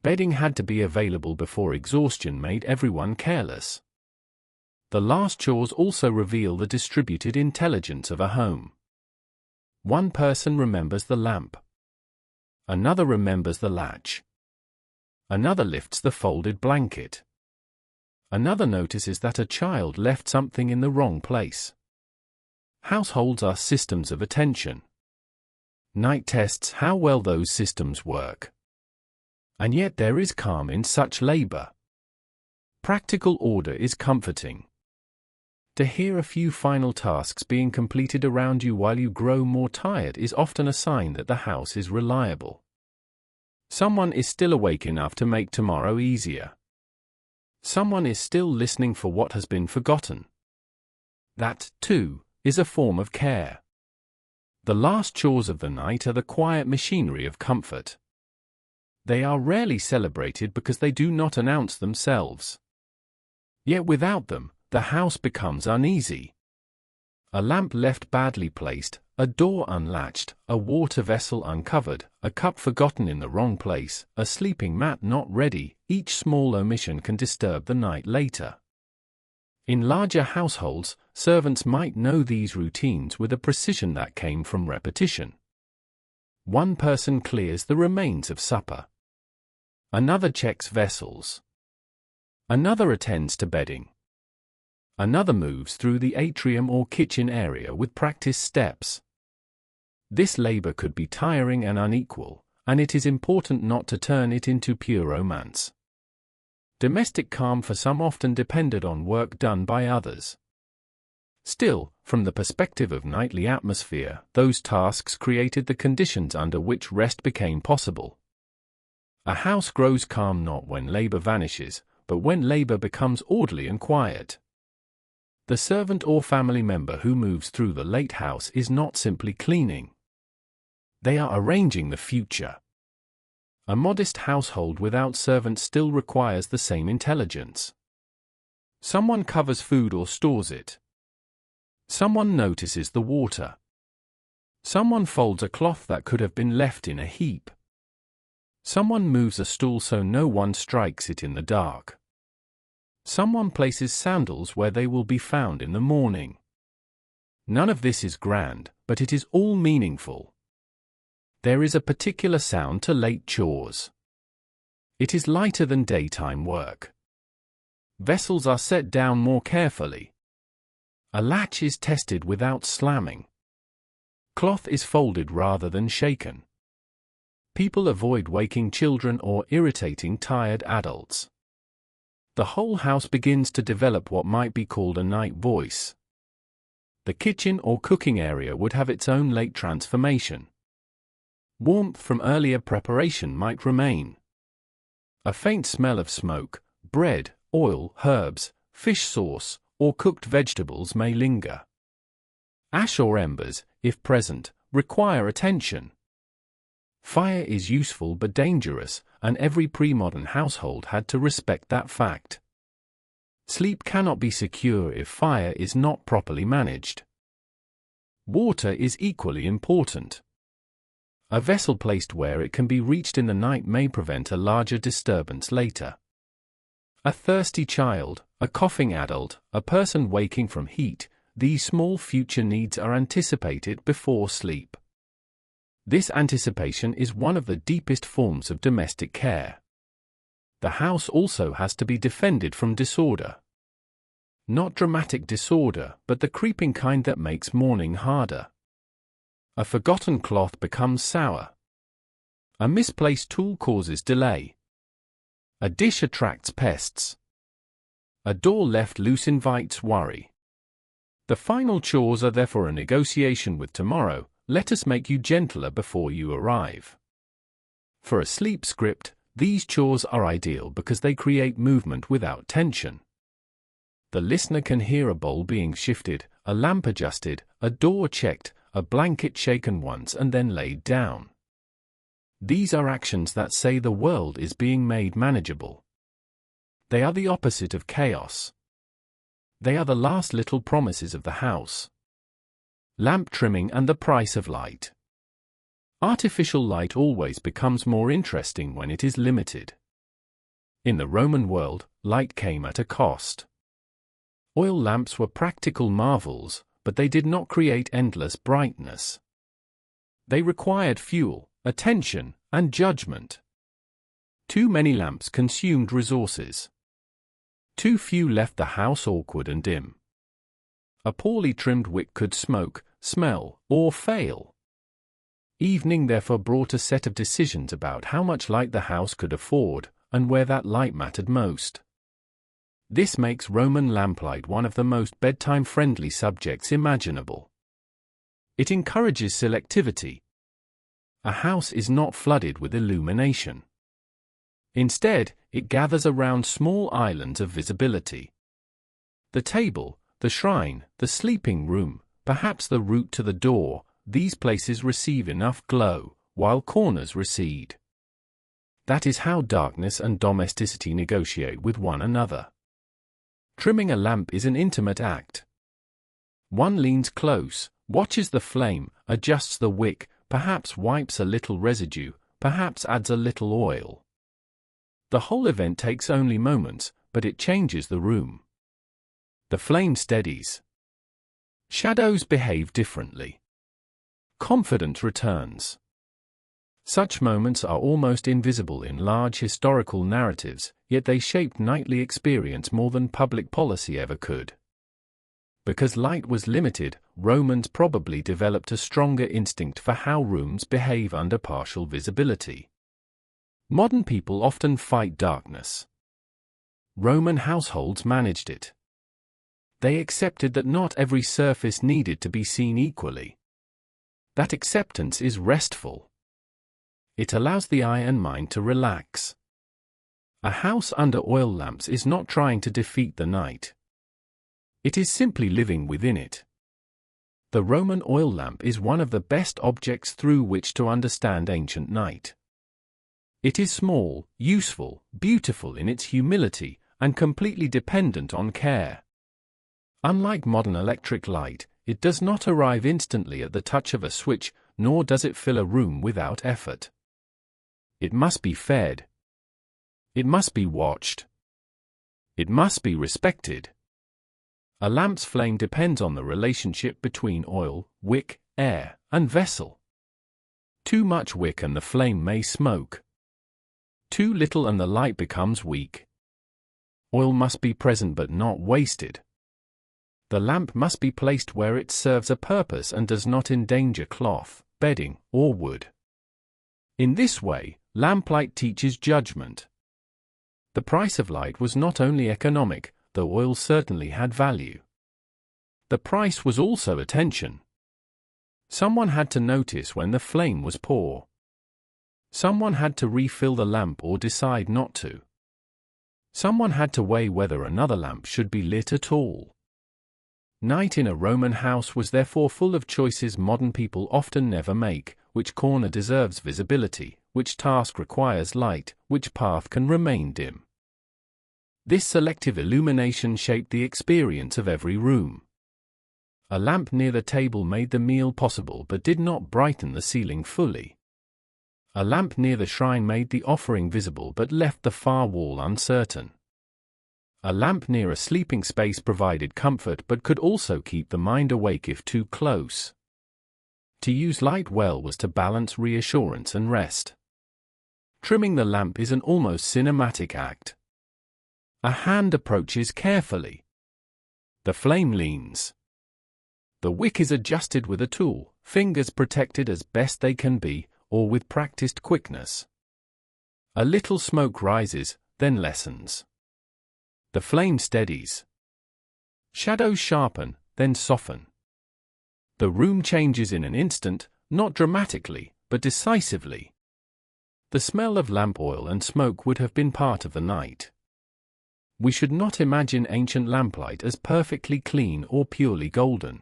Bedding had to be available before exhaustion made everyone careless. The last chores also reveal the distributed intelligence of a home. One person remembers the lamp. Another remembers the latch. Another lifts the folded blanket. Another notices that a child left something in the wrong place. Households are systems of attention. Night tests how well those systems work. And yet there is calm in such labor. Practical order is comforting. To hear a few final tasks being completed around you while you grow more tired is often a sign that the house is reliable. Someone is still awake enough to make tomorrow easier. Someone is still listening for what has been forgotten. That, too, is a form of care. The last chores of the night are the quiet machinery of comfort. They are rarely celebrated because they do not announce themselves. Yet without them, the house becomes uneasy. A lamp left badly placed, a door unlatched, a water vessel uncovered, a cup forgotten in the wrong place, a sleeping mat not ready, each small omission can disturb the night later. In larger households, servants might know these routines with a precision that came from repetition. One person clears the remains of supper. Another checks vessels. Another attends to bedding. Another moves through the atrium or kitchen area with practice steps. This labor could be tiring and unequal, and it is important not to turn it into pure romance. Domestic calm for some often depended on work done by others. Still, from the perspective of nightly atmosphere, those tasks created the conditions under which rest became possible. A house grows calm not when labor vanishes, but when labor becomes orderly and quiet. The servant or family member who moves through the late house is not simply cleaning. They are arranging the future. A modest household without servants still requires the same intelligence. Someone covers food or stores it. Someone notices the water. Someone folds a cloth that could have been left in a heap. Someone moves a stool so no one strikes it in the dark. Someone places sandals where they will be found in the morning. None of this is grand, but it is all meaningful. There is a particular sound to late chores. It is lighter than daytime work. Vessels are set down more carefully. A latch is tested without slamming. Cloth is folded rather than shaken. People avoid waking children or irritating tired adults. The whole house begins to develop what might be called a night voice. The kitchen or cooking area would have its own late transformation. Warmth from earlier preparation might remain. A faint smell of smoke, bread, oil, herbs, fish sauce, or cooked vegetables may linger. Ash or embers, if present, require attention. Fire is useful but dangerous, and every pre-modern household had to respect that fact. Sleep cannot be secure if fire is not properly managed. Water is equally important. A vessel placed where it can be reached in the night may prevent a larger disturbance later. A thirsty child, a coughing adult, a person waking from heat, these small future needs are anticipated before sleep. This anticipation is one of the deepest forms of domestic care. The house also has to be defended from disorder. Not dramatic disorder, but the creeping kind that makes mourning harder. A forgotten cloth becomes sour. A misplaced tool causes delay. A dish attracts pests. A door left loose invites worry. The final chores are therefore a negotiation with tomorrow. Let us make you gentler before you arrive. For a sleep script, these chores are ideal because they create movement without tension. The listener can hear a bowl being shifted, a lamp adjusted, a door checked, a blanket shaken once and then laid down. These are actions that say the world is being made manageable. They are the opposite of chaos. They are the last little promises of the house. Lamp trimming and the price of light. Artificial light always becomes more interesting when it is limited. In the Roman world, light came at a cost. Oil lamps were practical marvels, but they did not create endless brightness. They required fuel, attention, and judgment. Too many lamps consumed resources. Too few left the house awkward and dim. A poorly trimmed wick could smoke, smell, or fail. Evening therefore brought a set of decisions about how much light the house could afford, and where that light mattered most. This makes Roman lamplight one of the most bedtime-friendly subjects imaginable. It encourages selectivity. A house is not flooded with illumination. Instead, it gathers around small islands of visibility. The table, the shrine, the sleeping room, perhaps the route to the door, these places receive enough glow, while corners recede. That is how darkness and domesticity negotiate with one another. Trimming a lamp is an intimate act. One leans close, watches the flame, adjusts the wick, perhaps wipes a little residue, perhaps adds a little oil. The whole event takes only moments, but it changes the room. The flame steadies. Shadows behave differently. Confidence returns. Such moments are almost invisible in large historical narratives, yet they shaped nightly experience more than public policy ever could. Because light was limited, Romans probably developed a stronger instinct for how rooms behave under partial visibility. Modern people often fight darkness. Roman households managed it. They accepted that not every surface needed to be seen equally. That acceptance is restful. It allows the eye and mind to relax. A house under oil lamps is not trying to defeat the night. It is simply living within it. The Roman oil lamp is one of the best objects through which to understand ancient night. It is small, useful, beautiful in its humility, and completely dependent on care. Unlike modern electric light, it does not arrive instantly at the touch of a switch, nor does it fill a room without effort. It must be fed. It must be watched. It must be respected. A lamp's flame depends on the relationship between oil, wick, air, and vessel. Too much wick and the flame may smoke. Too little and the light becomes weak. Oil must be present but not wasted. The lamp must be placed where it serves a purpose and does not endanger cloth, bedding, or wood. In this way, lamplight teaches judgment. The price of light was not only economic, though oil certainly had value. The price was also attention. Someone had to notice when the flame was poor. Someone had to refill the lamp or decide not to. Someone had to weigh whether another lamp should be lit at all. Night in a Roman house was therefore full of choices modern people often never make: which corner deserves visibility, which task requires light, which path can remain dim. This selective illumination shaped the experience of every room. A lamp near the table made the meal possible but did not brighten the ceiling fully. A lamp near the shrine made the offering visible but left the far wall uncertain. A lamp near a sleeping space provided comfort but could also keep the mind awake if too close. To use light well was to balance reassurance and rest. Trimming the lamp is an almost cinematic act. A hand approaches carefully. The flame leans. The wick is adjusted with a tool, fingers protected as best they can be, or with practiced quickness. A little smoke rises, then lessens. The flame steadies. Shadows sharpen, then soften. The room changes in an instant, not dramatically, but decisively. The smell of lamp oil and smoke would have been part of the night. We should not imagine ancient lamplight as perfectly clean or purely golden.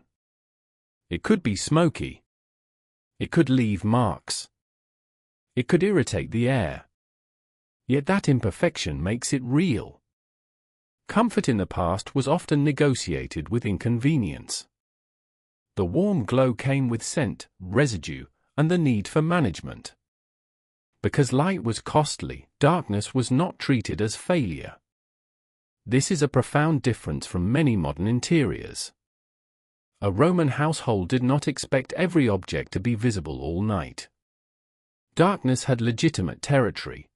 It could be smoky. It could leave marks. It could irritate the air. Yet that imperfection makes it real. Comfort in the past was often negotiated with inconvenience. The warm glow came with scent, residue, and the need for management. Because light was costly, darkness was not treated as failure. This is a profound difference from many modern interiors. A Roman household did not expect every object to be visible all night. Darkness had legitimate territory.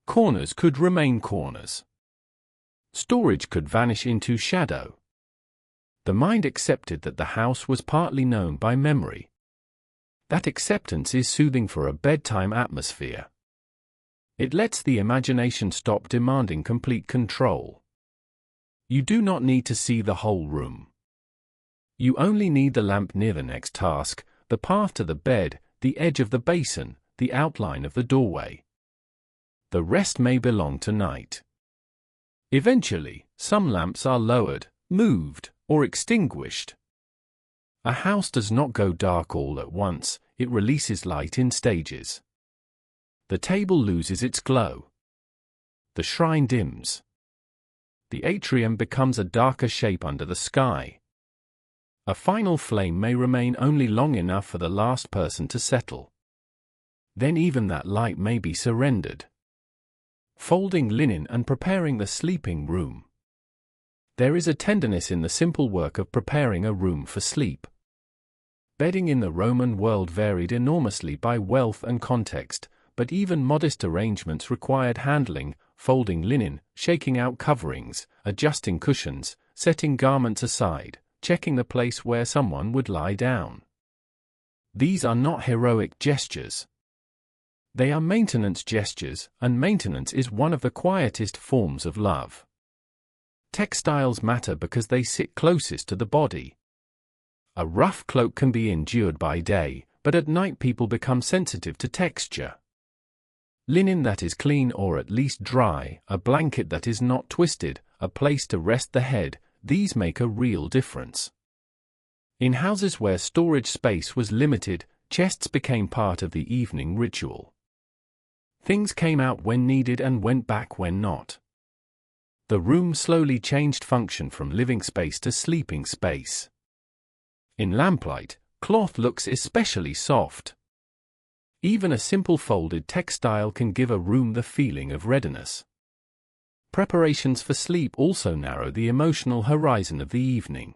Corners could remain corners. Storage could vanish into shadow. The mind accepted that the house was partly known by memory. That acceptance is soothing for a bedtime atmosphere. It lets the imagination stop demanding complete control. You do not need to see the whole room. You only need the lamp near the next task, the path to the bed, the edge of the basin, the outline of the doorway. The rest may belong to night. Eventually, some lamps are lowered, moved, or extinguished. A house does not go dark all at once, it releases light in stages. The table loses its glow. The shrine dims. The atrium becomes a darker shape under the sky. A final flame may remain only long enough for the last person to settle. Then even that light may be surrendered. Folding linen and preparing the sleeping room. There is a tenderness in the simple work of preparing a room for sleep. Bedding in the Roman world varied enormously by wealth and context, but even modest arrangements required handling, folding linen, shaking out coverings, adjusting cushions, setting garments aside, checking the place where someone would lie down. These are not heroic gestures. They are maintenance gestures, and maintenance is one of the quietest forms of love. Textiles matter because they sit closest to the body. A rough cloak can be endured by day, but at night people become sensitive to texture. Linen that is clean or at least dry, a blanket that is not twisted, a place to rest the head, these make a real difference. In houses where storage space was limited, chests became part of the evening ritual. Things came out when needed and went back when not. The room slowly changed function from living space to sleeping space. In lamplight, cloth looks especially soft. Even a simple folded textile can give a room the feeling of readiness. Preparations for sleep also narrow the emotional horizon of the evening.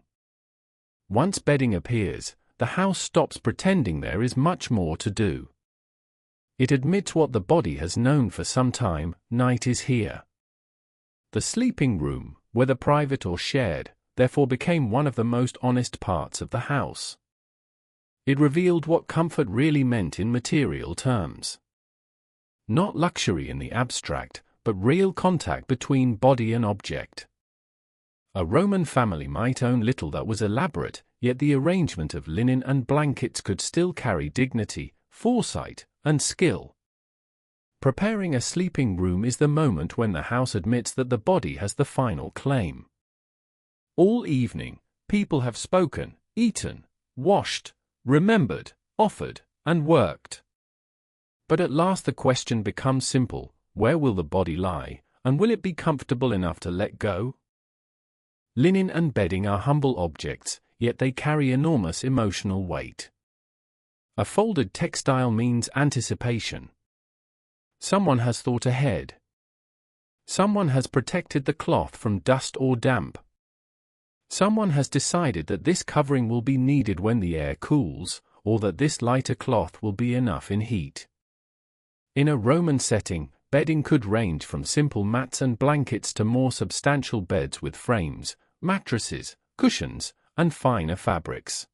Once bedding appears, the house stops pretending there is much more to do. It admits what the body has known for some time: night is here. The sleeping room, whether private or shared, therefore became one of the most honest parts of the house. It revealed what comfort really meant in material terms. Not luxury in the abstract, but real contact between body and object. A Roman family might own little that was elaborate, yet the arrangement of linen and blankets could still carry dignity, foresight, and skill. Preparing a sleeping room is the moment when the house admits that the body has the final claim. All evening, people have spoken, eaten, washed, remembered, offered, and worked. But at last the question becomes simple: where will the body lie, and will it be comfortable enough to let go? Linen and bedding are humble objects, yet they carry enormous emotional weight. A folded textile means anticipation. Someone has thought ahead. Someone has protected the cloth from dust or damp. Someone has decided that this covering will be needed when the air cools, or that this lighter cloth will be enough in heat. In a Roman setting, bedding could range from simple mats and blankets to more substantial beds with frames, mattresses, cushions, and finer fabrics.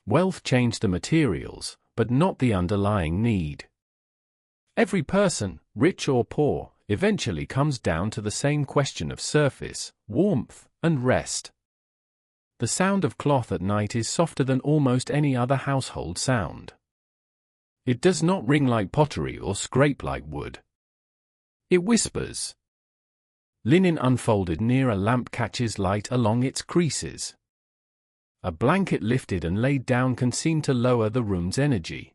Wealth changed the materials, but not the underlying need. Every person, rich or poor, eventually comes down to the same question of surface, warmth, and rest. The sound of cloth at night is softer than almost any other household sound. It does not ring like pottery or scrape like wood. It whispers. Linen unfolded near a lamp catches light along its creases. A blanket lifted and laid down can seem to lower the room's energy.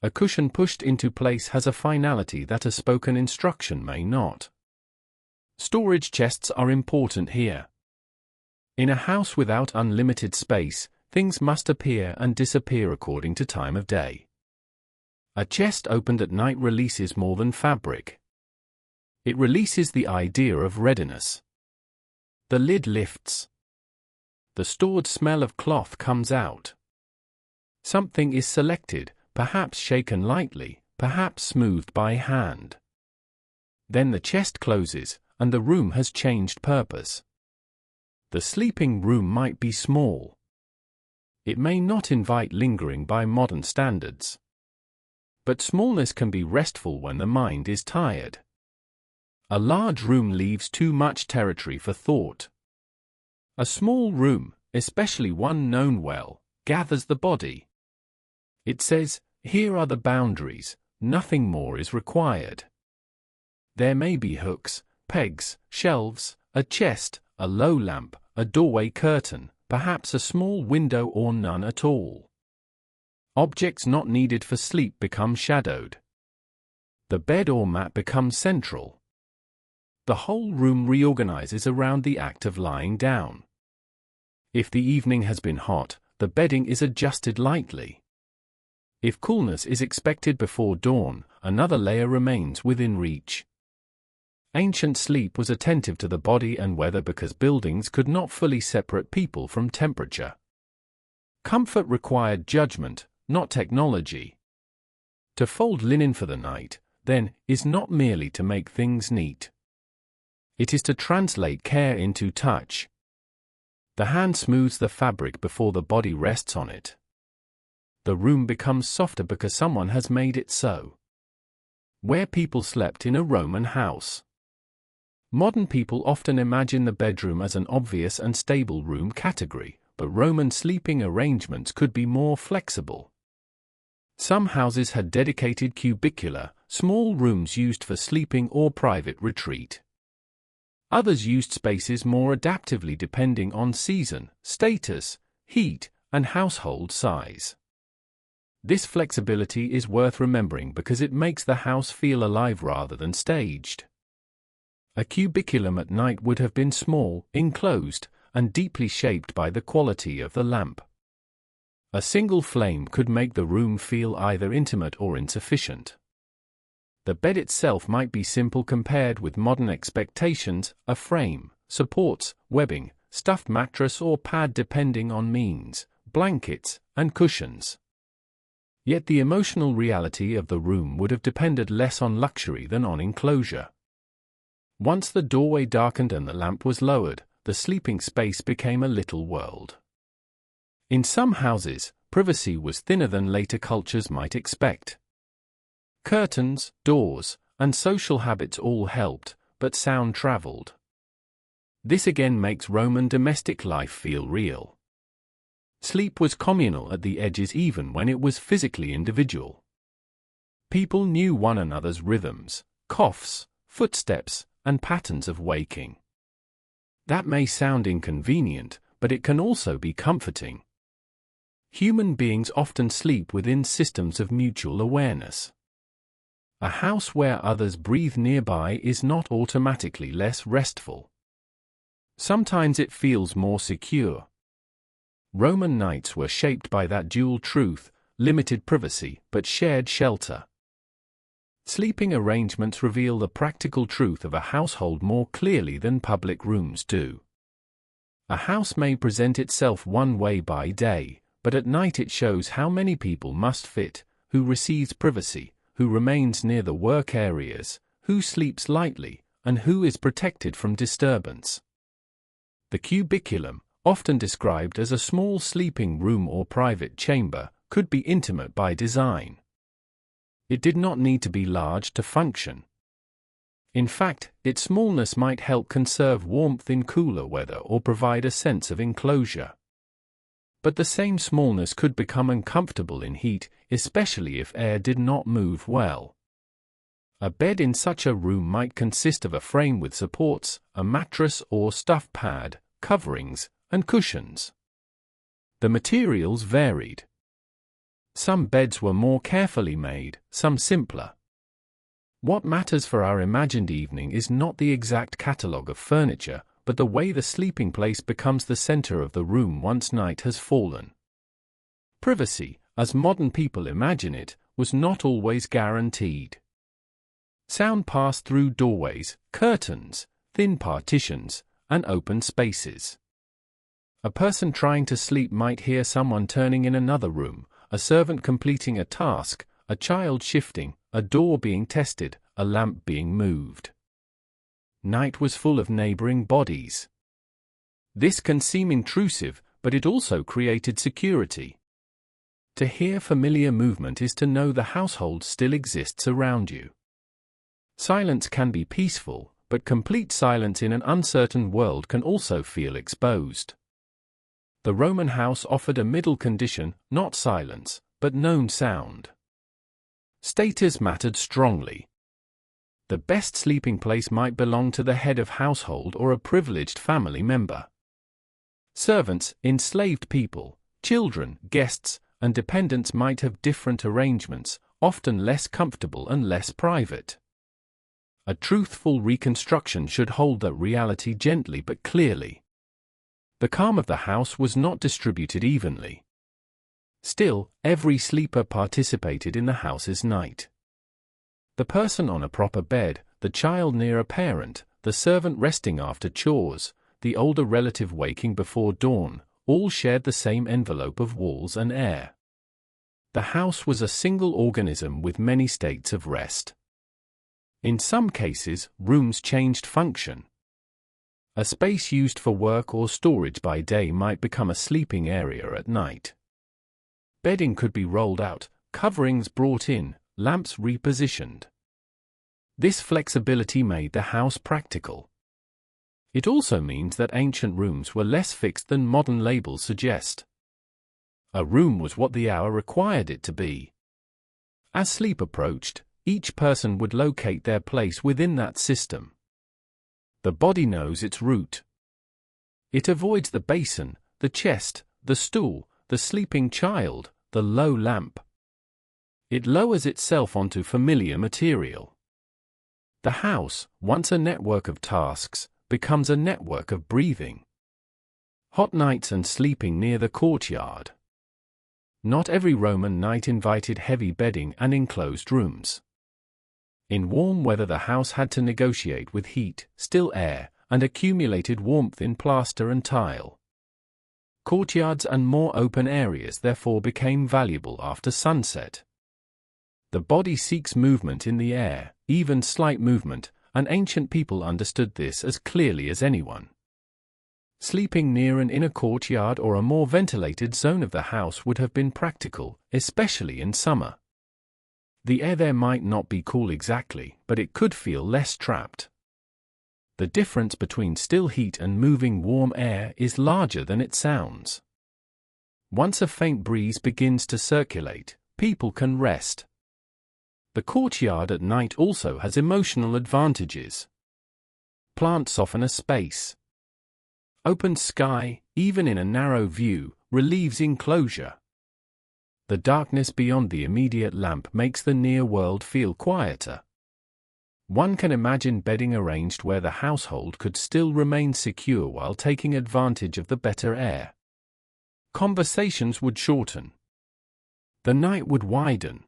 A cushion pushed into place has a finality that a spoken instruction may not. Storage chests are important here. In a house without unlimited space, things must appear and disappear according to time of day. A chest opened at night releases more than fabric. It releases the idea of readiness. The lid lifts. The stored smell of cloth comes out. Something is selected, perhaps shaken lightly, perhaps smoothed by hand. Then the chest closes, and the room has changed purpose. The sleeping room might be small. It may not invite lingering by modern standards. But smallness can be restful when the mind is tired. A large room leaves too much territory for thought. A small room, especially one known well, gathers the body. It says, "Here are the boundaries, nothing more is required." There may be hooks, pegs, shelves, a chest, a low lamp, a doorway curtain, perhaps a small window or none at all. Objects not needed for sleep become shadowed. The bed or mat becomes central. The whole room reorganizes around the act of lying down. If the evening has been hot, the bedding is adjusted lightly. If coolness is expected before dawn, another layer remains within reach. Ancient sleep was attentive to the body and weather because buildings could not fully separate people from temperature. Comfort required judgment, not technology. To fold linen for the night, then, is not merely to make things neat. It is to translate care into touch. The hand smooths the fabric before the body rests on it. The room becomes softer because someone has made it so. Where people slept in a Roman house. Modern people often imagine the bedroom as an obvious and stable room category, but Roman sleeping arrangements could be more flexible. Some houses had dedicated cubicula, small rooms used for sleeping or private retreat. Others used spaces more adaptively depending on season, status, heat, and household size. This flexibility is worth remembering because it makes the house feel alive rather than staged. A cubiculum at night would have been small, enclosed, and deeply shaped by the quality of the lamp. A single flame could make the room feel either intimate or insufficient. The bed itself might be simple compared with modern expectations, a frame, supports, webbing, stuffed mattress or pad depending on means, blankets, and cushions. Yet the emotional reality of the room would have depended less on luxury than on enclosure. Once the doorway darkened and the lamp was lowered, the sleeping space became a little world. In some houses, privacy was thinner than later cultures might expect. Curtains, doors, and social habits all helped, but sound traveled. This again makes Roman domestic life feel real. Sleep was communal at the edges even when it was physically individual. People knew one another's rhythms, coughs, footsteps, and patterns of waking. That may sound inconvenient, but it can also be comforting. Human beings often sleep within systems of mutual awareness. A house where others breathe nearby is not automatically less restful. Sometimes it feels more secure. Roman nights were shaped by that dual truth, limited privacy but shared shelter. Sleeping arrangements reveal the practical truth of a household more clearly than public rooms do. A house may present itself one way by day, but at night it shows how many people must fit, who receives privacy, who remains near the work areas, who sleeps lightly, and who is protected from disturbance. The cubiculum, often described as a small sleeping room or private chamber, could be intimate by design. It did not need to be large to function. In fact, its smallness might help conserve warmth in cooler weather or provide a sense of enclosure. But the same smallness could become uncomfortable in heat, especially if air did not move well. A bed in such a room might consist of a frame with supports, a mattress or stuffed pad, coverings, and cushions. The materials varied. Some beds were more carefully made, some simpler. What matters for our imagined evening is not the exact catalogue of furniture, but the way the sleeping place becomes the center of the room once night has fallen. Privacy, as modern people imagine it, was not always guaranteed. Sound passed through doorways, curtains, thin partitions, and open spaces. A person trying to sleep might hear someone turning in another room, a servant completing a task, a child shifting, a door being tested, a lamp being moved. Night was full of neighboring bodies. This can seem intrusive, but it also created security. To hear familiar movement is to know the household still exists around you. Silence can be peaceful, but complete silence in an uncertain world can also feel exposed. The Roman house offered a middle condition, not silence, but known sound. Status mattered strongly. The best sleeping place might belong to the head of household or a privileged family member. Servants, enslaved people, children, guests, and dependents might have different arrangements, often less comfortable and less private. A truthful reconstruction should hold that reality gently but clearly. The calm of the house was not distributed evenly. Still, every sleeper participated in the house's night. The person on a proper bed, the child near a parent, the servant resting after chores, the older relative waking before dawn, all shared the same envelope of walls and air. The house was a single organism with many states of rest. In some cases, rooms changed function. A space used for work or storage by day might become a sleeping area at night. Bedding could be rolled out, coverings brought in, lamps repositioned. This flexibility made the house practical. It also means that ancient rooms were less fixed than modern labels suggest. A room was what the hour required it to be. As sleep approached, each person would locate their place within that system. The body knows its route. It avoids the basin, the chest, the stool, the sleeping child, the low lamp. It lowers itself onto familiar material. The house, once a network of tasks, becomes a network of breathing. Hot nights and sleeping near the courtyard. Not every Roman night invited heavy bedding and enclosed rooms. In warm weather the house had to negotiate with heat, still air, and accumulated warmth in plaster and tile. Courtyards and more open areas therefore became valuable after sunset. The body seeks movement in the air, even slight movement, and ancient people understood this as clearly as anyone. Sleeping near an inner courtyard or a more ventilated zone of the house would have been practical, especially in summer. The air there might not be cool exactly, but it could feel less trapped. The difference between still heat and moving warm air is larger than it sounds. Once a faint breeze begins to circulate, people can rest. The courtyard at night also has emotional advantages. Plants soften a space. Open sky, even in a narrow view, relieves enclosure. The darkness beyond the immediate lamp makes the near world feel quieter. One can imagine bedding arranged where the household could still remain secure while taking advantage of the better air. Conversations would shorten. The night would widen.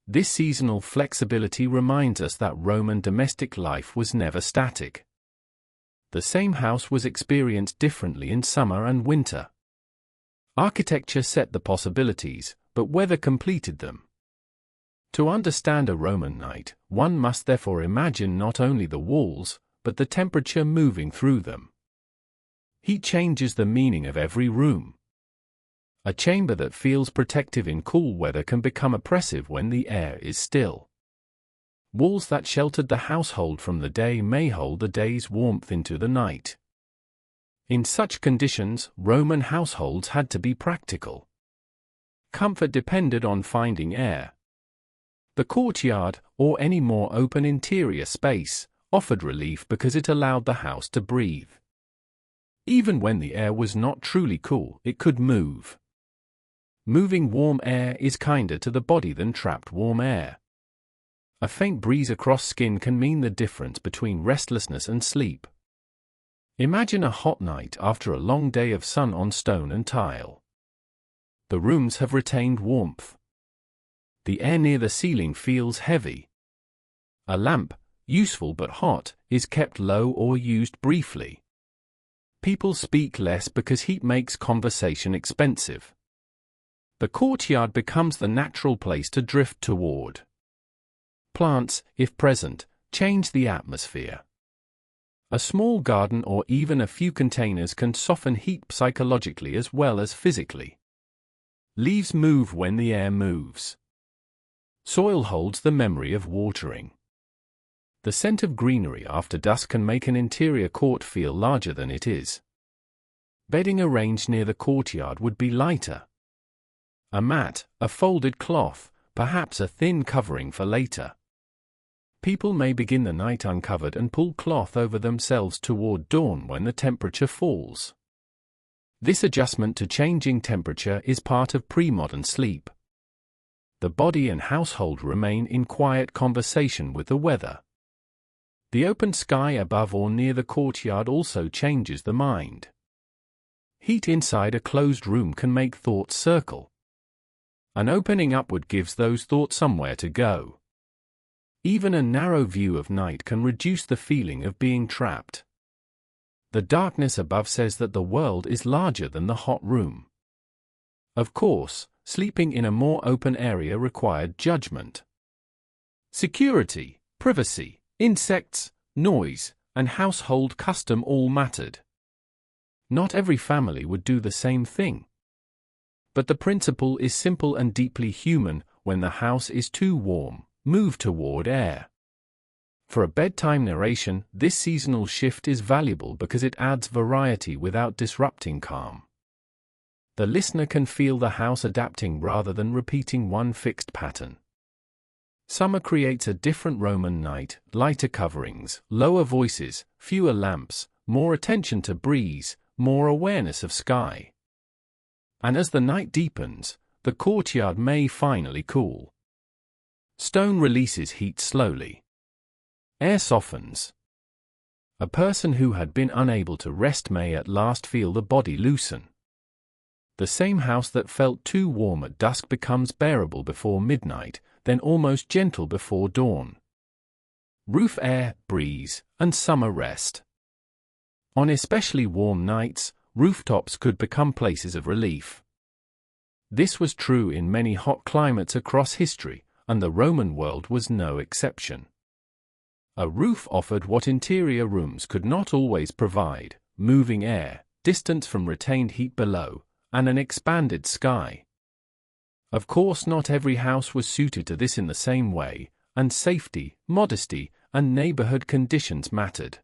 This seasonal flexibility reminds us that Roman domestic life was never static. The same house was experienced differently in summer and winter. Architecture set the possibilities, but weather completed them. To understand a Roman night, one must therefore imagine not only the walls, but the temperature moving through them. Heat changes the meaning of every room. A chamber that feels protective in cool weather can become oppressive when the air is still. Walls that sheltered the household from the day may hold the day's warmth into the night. In such conditions, Roman households had to be practical. Comfort depended on finding air. The courtyard, or any more open interior space, offered relief because it allowed the house to breathe. Even when the air was not truly cool, it could move. Moving warm air is kinder to the body than trapped warm air. A faint breeze across skin can mean the difference between restlessness and sleep. Imagine a hot night after a long day of sun on stone and tile. The rooms have retained warmth. The air near the ceiling feels heavy. A lamp, useful but hot, is kept low or used briefly. People speak less because heat makes conversation expensive. The courtyard becomes the natural place to drift toward. Plants, if present, change the atmosphere. A small garden or even a few containers can soften heat psychologically as well as physically. Leaves move when the air moves. Soil holds the memory of watering. The scent of greenery after dusk can make an interior court feel larger than it is. Bedding arranged near the courtyard would be lighter. A mat, a folded cloth, perhaps a thin covering for later. People may begin the night uncovered and pull cloth over themselves toward dawn when the temperature falls. This adjustment to changing temperature is part of pre-modern sleep. The body and household remain in quiet conversation with the weather. The open sky above or near the courtyard also changes the mind. Heat inside a closed room can make thoughts circle. An opening upward gives those thoughts somewhere to go. Even a narrow view of night can reduce the feeling of being trapped. The darkness above says that the world is larger than the hot room. Of course, sleeping in a more open area required judgment. Security, privacy, insects, noise, and household custom all mattered. Not every family would do the same thing. But the principle is simple and deeply human. When the house is too warm, move toward air. For a bedtime narration, this seasonal shift is valuable because it adds variety without disrupting calm. The listener can feel the house adapting rather than repeating one fixed pattern. Summer creates a different Roman night: lighter coverings, lower voices, fewer lamps, more attention to breeze, more awareness of sky. And as the night deepens, the courtyard may finally cool. Stone releases heat slowly. Air softens. A person who had been unable to rest may at last feel the body loosen. The same house that felt too warm at dusk becomes bearable before midnight, then almost gentle before dawn. Roof air, breeze, and summer rest. On especially warm nights, rooftops could become places of relief. This was true in many hot climates across history, and the Roman world was no exception. A roof offered what interior rooms could not always provide: moving air, distance from retained heat below, and an expanded sky. Of course, not every house was suited to this in the same way, and safety, modesty, and neighborhood conditions mattered.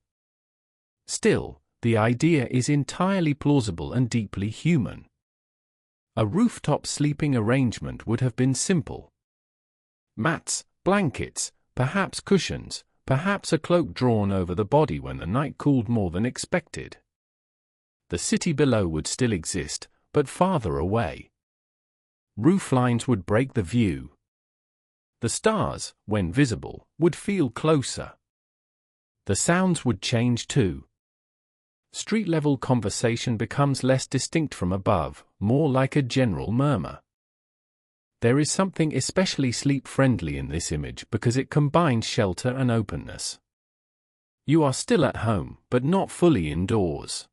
Still, the idea is entirely plausible and deeply human. A rooftop sleeping arrangement would have been simple. Mats, blankets, perhaps cushions, perhaps a cloak drawn over the body when the night cooled more than expected. The city below would still exist, but farther away. Roof lines would break the view. The stars, when visible, would feel closer. The sounds would change too. Street-level conversation becomes less distinct from above, more like a general murmur. There is something especially sleep-friendly in this image because it combines shelter and openness. You are still at home, but not fully indoors.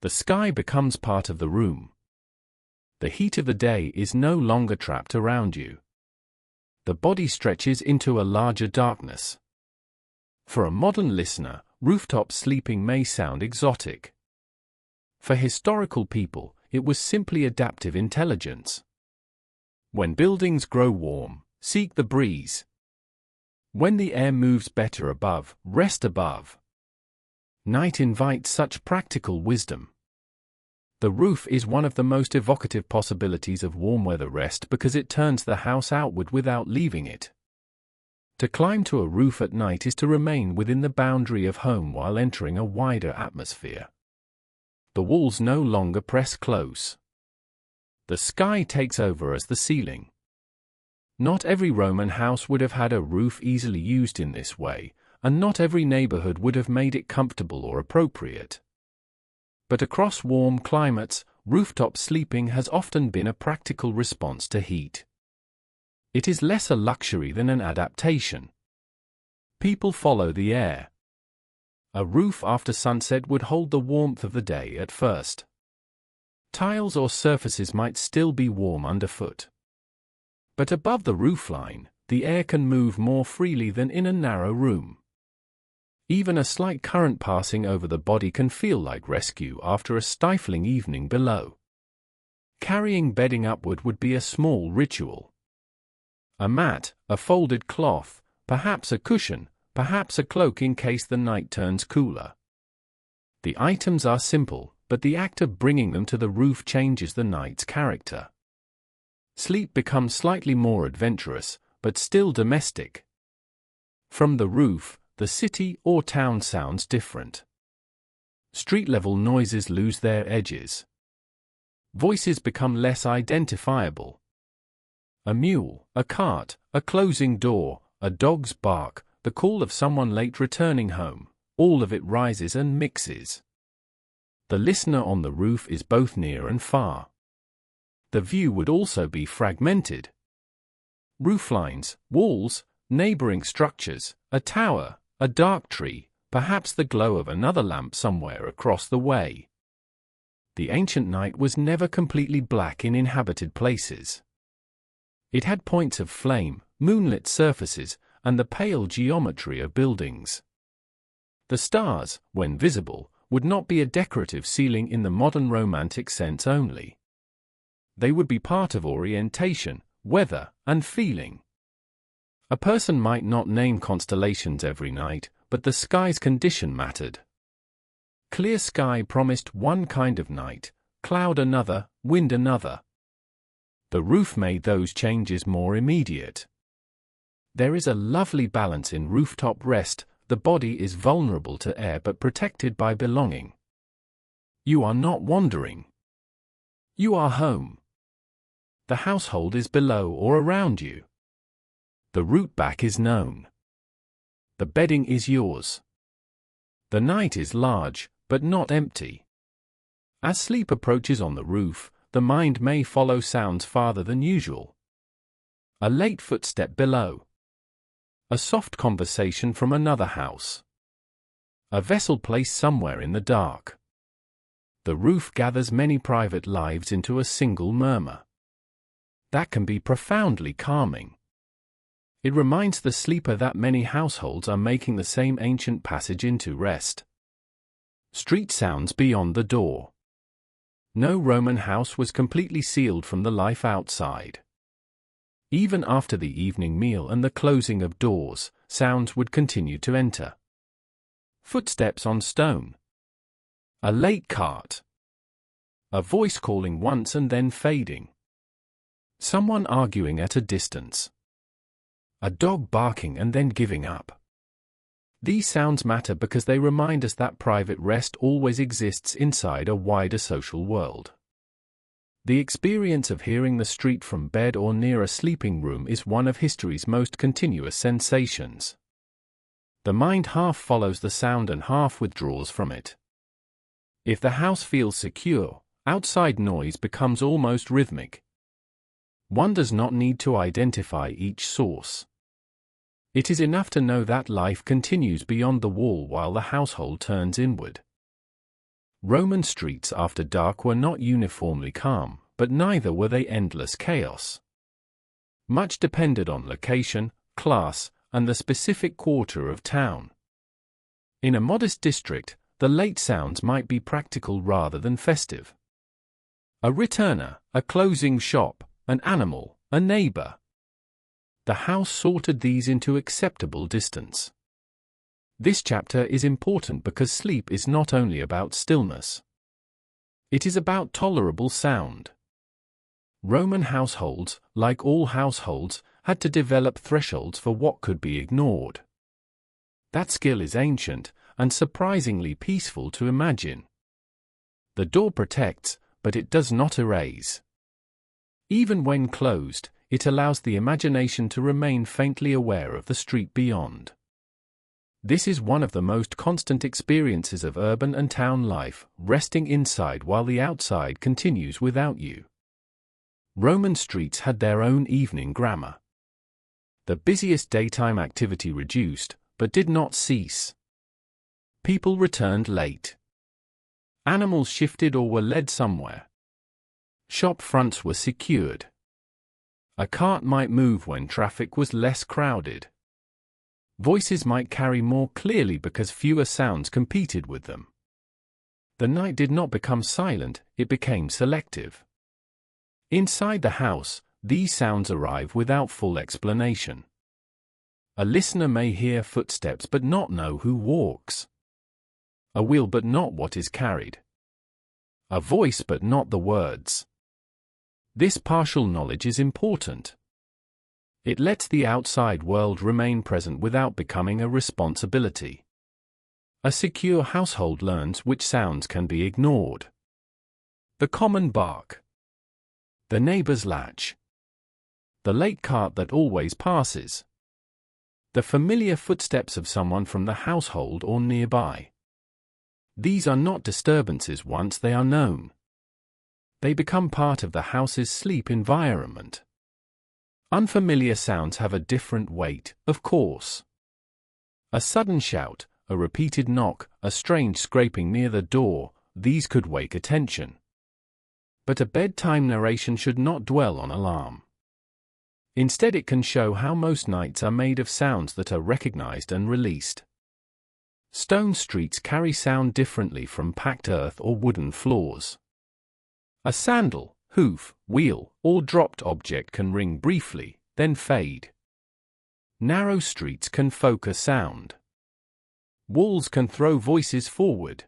The sky becomes part of the room. The heat of the day is no longer trapped around you. The body stretches into a larger darkness. For a modern listener, rooftop sleeping may sound exotic. For historical people, it was simply adaptive intelligence. When buildings grow warm, seek the breeze. When the air moves better above, rest above. Night invites such practical wisdom. The roof is one of the most evocative possibilities of warm weather rest because it turns the house outward without leaving it. To climb to a roof at night is to remain within the boundary of home while entering a wider atmosphere. The walls no longer press close. The sky takes over as the ceiling. Not every Roman house would have had a roof easily used in this way, and not every neighborhood would have made it comfortable or appropriate. But across warm climates, rooftop sleeping has often been a practical response to heat. It is less a luxury than an adaptation. People follow the air. A roof after sunset would hold the warmth of the day at first. Tiles or surfaces might still be warm underfoot. But above the roofline, the air can move more freely than in a narrow room. Even a slight current passing over the body can feel like rescue after a stifling evening below. Carrying bedding upward would be a small ritual. A mat, a folded cloth, perhaps a cushion, perhaps a cloak in case the night turns cooler. The items are simple, but the act of bringing them to the roof changes the night's character. Sleep becomes slightly more adventurous, but still domestic. From the roof, the city or town sounds different. Street-level noises lose their edges. Voices become less identifiable. A mule, a cart, a closing door, a dog's bark, the call of someone late returning home, all of it rises and mixes. The listener on the roof is both near and far. The view would also be fragmented. Rooflines, walls, neighboring structures, a tower, a dark tree, perhaps the glow of another lamp somewhere across the way. The ancient night was never completely black in inhabited places. It had points of flame, moonlit surfaces, and the pale geometry of buildings. The stars, when visible, would not be a decorative ceiling in the modern romantic sense only. They would be part of orientation, weather, and feeling. A person might not name constellations every night, but the sky's condition mattered. Clear sky promised one kind of night, cloud another, wind another. The roof made those changes more immediate. There is a lovely balance in rooftop rest. The body is vulnerable to air but protected by belonging. You are not wandering. You are home. The household is below or around you. The route back is known. The bedding is yours. The night is large, but not empty. As sleep approaches on the roof, the mind may follow sounds farther than usual. A late footstep below. A soft conversation from another house. A vessel placed somewhere in the dark. The roof gathers many private lives into a single murmur. That can be profoundly calming. It reminds the sleeper that many households are making the same ancient passage into rest. Street sounds beyond the door. No Roman house was completely sealed from the life outside. Even after the evening meal and the closing of doors, sounds would continue to enter. Footsteps on stone. A late cart. A voice calling once and then fading. Someone arguing at a distance. A dog barking and then giving up. These sounds matter because they remind us that private rest always exists inside a wider social world. The experience of hearing the street from bed or near a sleeping room is one of history's most continuous sensations. The mind half follows the sound and half withdraws from it. If the house feels secure, outside noise becomes almost rhythmic. One does not need to identify each source. It is enough to know that life continues beyond the wall while the household turns inward. Roman streets after dark were not uniformly calm, but neither were they endless chaos. Much depended on location, class, and the specific quarter of town. In a modest district, the late sounds might be practical rather than festive. A returner, a closing shop, an animal, a neighbor. The house sorted these into acceptable distance. This chapter is important because sleep is not only about stillness. It is about tolerable sound. Roman households, like all households, had to develop thresholds for what could be ignored. That skill is ancient, and surprisingly peaceful to imagine. The door protects, but it does not erase. Even when closed, it allows the imagination to remain faintly aware of the street beyond. This is one of the most constant experiences of urban and town life, resting inside while the outside continues without you. Roman streets had their own evening grammar. The busiest daytime activity reduced, but did not cease. People returned late. Animals shifted or were led somewhere. Shop fronts were secured. A cart might move when traffic was less crowded. Voices might carry more clearly because fewer sounds competed with them. The night did not become silent, it became selective. Inside the house, these sounds arrive without full explanation. A listener may hear footsteps but not know who walks. A wheel but not what is carried. A voice but not the words. This partial knowledge is important. It lets the outside world remain present without becoming a responsibility. A secure household learns which sounds can be ignored. The common bark. The neighbor's latch. The late cart that always passes. The familiar footsteps of someone from the household or nearby. These are not disturbances once they are known. They become part of the house's sleep environment. Unfamiliar sounds have a different weight, of course. A sudden shout, a repeated knock, a strange scraping near the door, these could wake attention. But a bedtime narration should not dwell on alarm. Instead, it can show how most nights are made of sounds that are recognized and released. Stone streets carry sound differently from packed earth or wooden floors. A sandal, hoof, wheel, or dropped object can ring briefly, then fade. Narrow streets can focus sound. Walls can throw voices forward.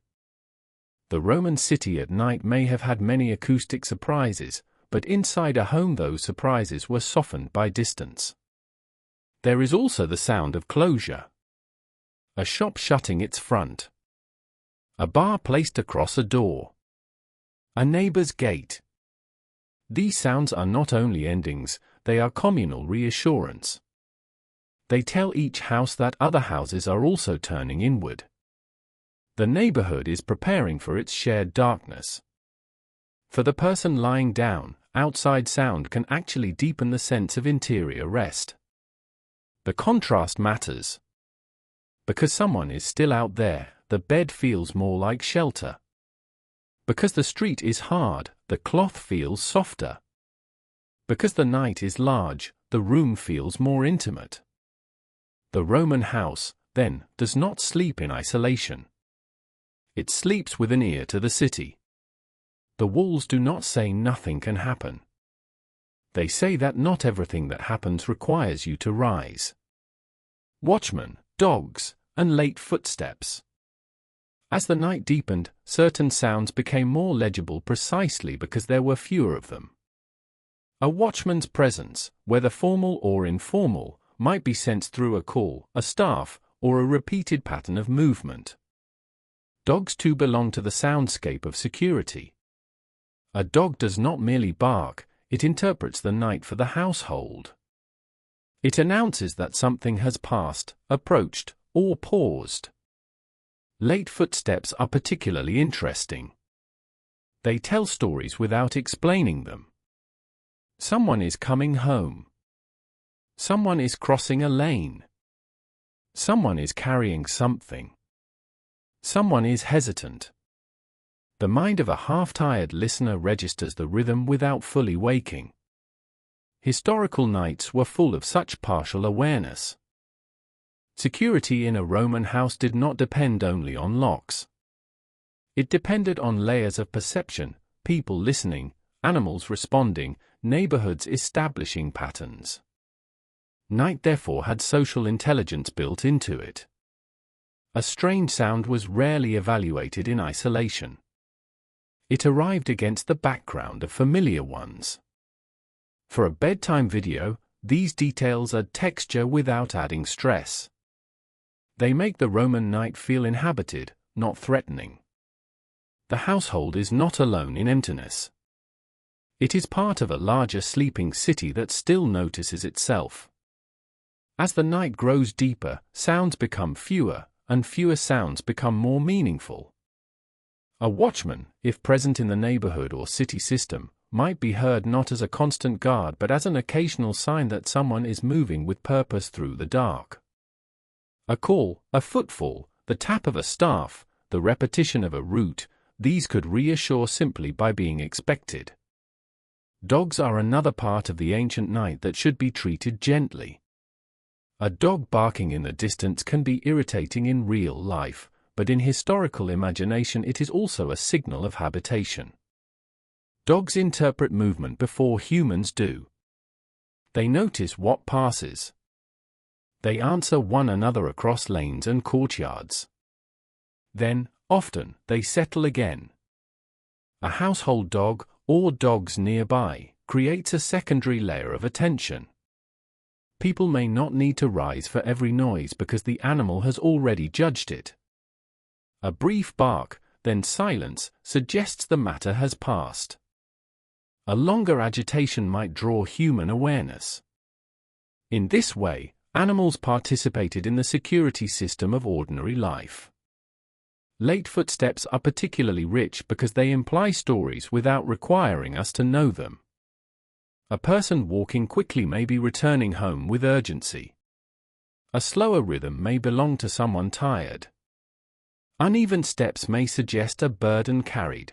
The Roman city at night may have had many acoustic surprises, but inside a home those surprises were softened by distance. There is also the sound of closure. A shop shutting its front. A bar placed across a door. A neighbor's gate. These sounds are not only endings, they are communal reassurance. They tell each house that other houses are also turning inward. The neighborhood is preparing for its shared darkness. For the person lying down, outside sound can actually deepen the sense of interior rest. The contrast matters. Because someone is still out there, the bed feels more like shelter. Because the street is hard, the cloth feels softer. Because the night is large, the room feels more intimate. The Roman house, then, does not sleep in isolation. It sleeps with an ear to the city. The walls do not say nothing can happen. They say that not everything that happens requires you to rise. Watchmen, dogs, and late footsteps. As the night deepened, certain sounds became more legible precisely because there were fewer of them. A watchman's presence, whether formal or informal, might be sensed through a call, a staff, or a repeated pattern of movement. Dogs too belong to the soundscape of security. A dog does not merely bark, it interprets the night for the household. It announces that something has passed, approached, or paused. Late footsteps are particularly interesting. They tell stories without explaining them. Someone is coming home. Someone is crossing a lane. Someone is carrying something. Someone is hesitant. The mind of a half-tired listener registers the rhythm without fully waking. Historical nights were full of such partial awareness. Security in a Roman house did not depend only on locks. It depended on layers of perception, people listening, animals responding, neighborhoods establishing patterns. Night therefore had social intelligence built into it. A strange sound was rarely evaluated in isolation. It arrived against the background of familiar ones. For a bedtime video, these details add texture without adding stress. They make the Roman night feel inhabited, not threatening. The household is not alone in emptiness. It is part of a larger sleeping city that still notices itself. As the night grows deeper, sounds become fewer, and fewer sounds become more meaningful. A watchman, if present in the neighborhood or city system, might be heard not as a constant guard but as an occasional sign that someone is moving with purpose through the dark. A call, a footfall, the tap of a staff, the repetition of a route, these could reassure simply by being expected. Dogs are another part of the ancient night that should be treated gently. A dog barking in the distance can be irritating in real life, but in historical imagination it is also a signal of habitation. Dogs interpret movement before humans do. They notice what passes. They answer one another across lanes and courtyards. Then, often, they settle again. A household dog, or dogs nearby, creates a secondary layer of attention. People may not need to rise for every noise because the animal has already judged it. A brief bark, then silence, suggests the matter has passed. A longer agitation might draw human awareness. In this way, animals participated in the security system of ordinary life. Late footsteps are particularly rich because they imply stories without requiring us to know them. A person walking quickly may be returning home with urgency. A slower rhythm may belong to someone tired. Uneven steps may suggest a burden carried.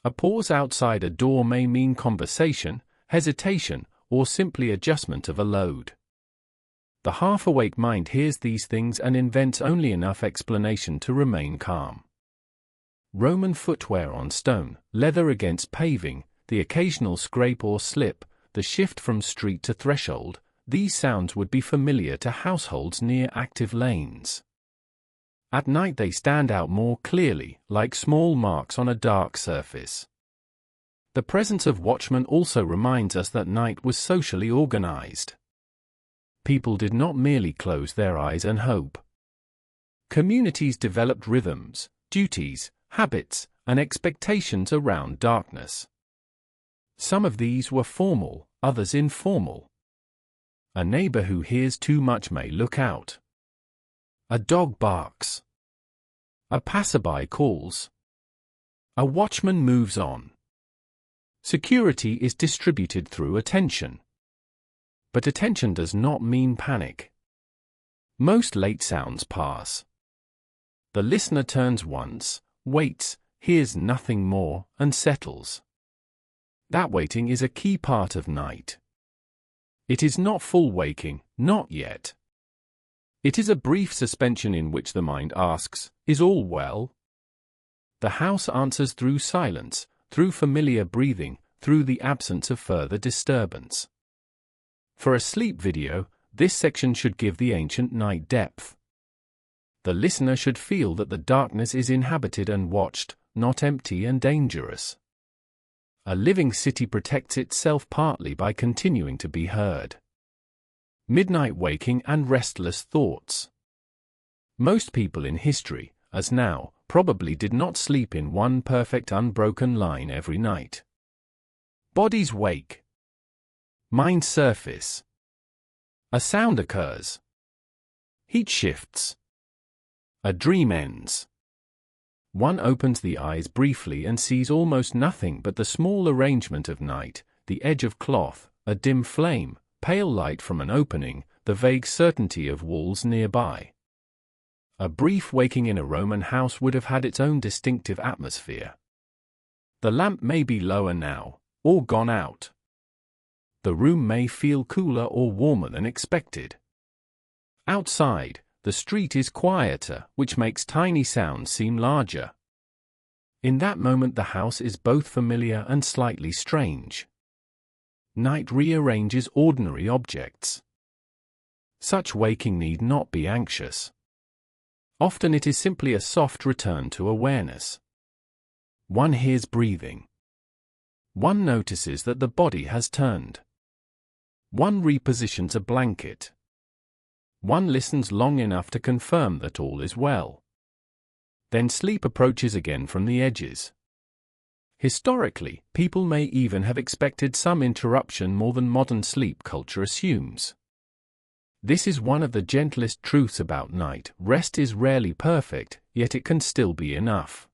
A pause outside a door may mean conversation, hesitation, or simply adjustment of a load. The half-awake mind hears these things and invents only enough explanation to remain calm. Roman footwear on stone, leather against paving, the occasional scrape or slip, the shift from street to threshold, these sounds would be familiar to households near active lanes. At night they stand out more clearly, like small marks on a dark surface. The presence of watchmen also reminds us that night was socially organized. People did not merely close their eyes and hope. Communities developed rhythms, duties, habits, and expectations around darkness. Some of these were formal, others informal. A neighbor who hears too much may look out. A dog barks. A passerby calls. A watchman moves on. Security is distributed through attention. But attention does not mean panic. Most late sounds pass. The listener turns once, waits, hears nothing more, and settles. That waiting is a key part of night. It is not full waking, not yet. It is a brief suspension in which the mind asks, "Is all well?" The house answers through silence, through familiar breathing, through the absence of further disturbance. For a sleep video, this section should give the ancient night depth. The listener should feel that the darkness is inhabited and watched, not empty and dangerous. A living city protects itself partly by continuing to be heard. Midnight waking and restless thoughts. Most people in history, as now, probably did not sleep in one perfect unbroken line every night. Bodies wake. Mind surface. A sound occurs. Heat shifts. A dream ends. One opens the eyes briefly and sees almost nothing but the small arrangement of night, the edge of cloth, a dim flame, pale light from an opening, the vague certainty of walls nearby. A brief waking in a Roman house would have had its own distinctive atmosphere. The lamp may be lower now, or gone out. The room may feel cooler or warmer than expected. Outside, the street is quieter, which makes tiny sounds seem larger. In that moment the house is both familiar and slightly strange. Night rearranges ordinary objects. Such waking need not be anxious. Often it is simply a soft return to awareness. One hears breathing. One notices that the body has turned. One repositions a blanket. One listens long enough to confirm that all is well. Then sleep approaches again from the edges. Historically, people may even have expected some interruption more than modern sleep culture assumes. This is one of the gentlest truths about night. Rest is rarely perfect, yet it can still be enough.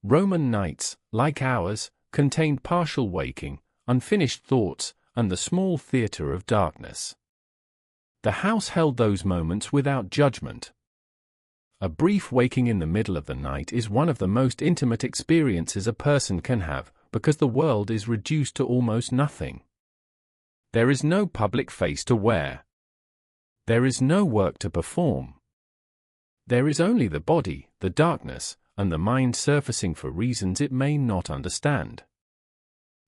Roman nights, like ours, contained partial waking, unfinished thoughts, and the small theater of darkness. The house held those moments without judgment. A brief waking in the middle of the night is one of the most intimate experiences a person can have, because the world is reduced to almost nothing. There is no public face to wear. There is no work to perform. There is only the body, the darkness, and the mind surfacing for reasons it may not understand.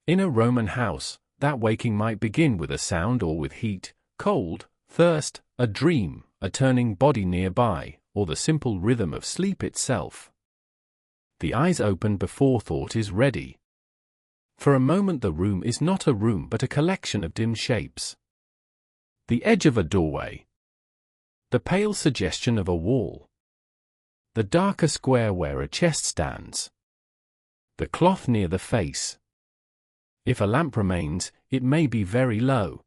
In a Roman house, that waking might begin with a sound or with heat, cold, thirst, a dream, a turning body nearby, or the simple rhythm of sleep itself. The eyes open before thought is ready. For a moment the room is not a room but a collection of dim shapes. The edge of a doorway. The pale suggestion of a wall. The darker square where a chest stands. The cloth near the face. If a lamp remains, it may be very low.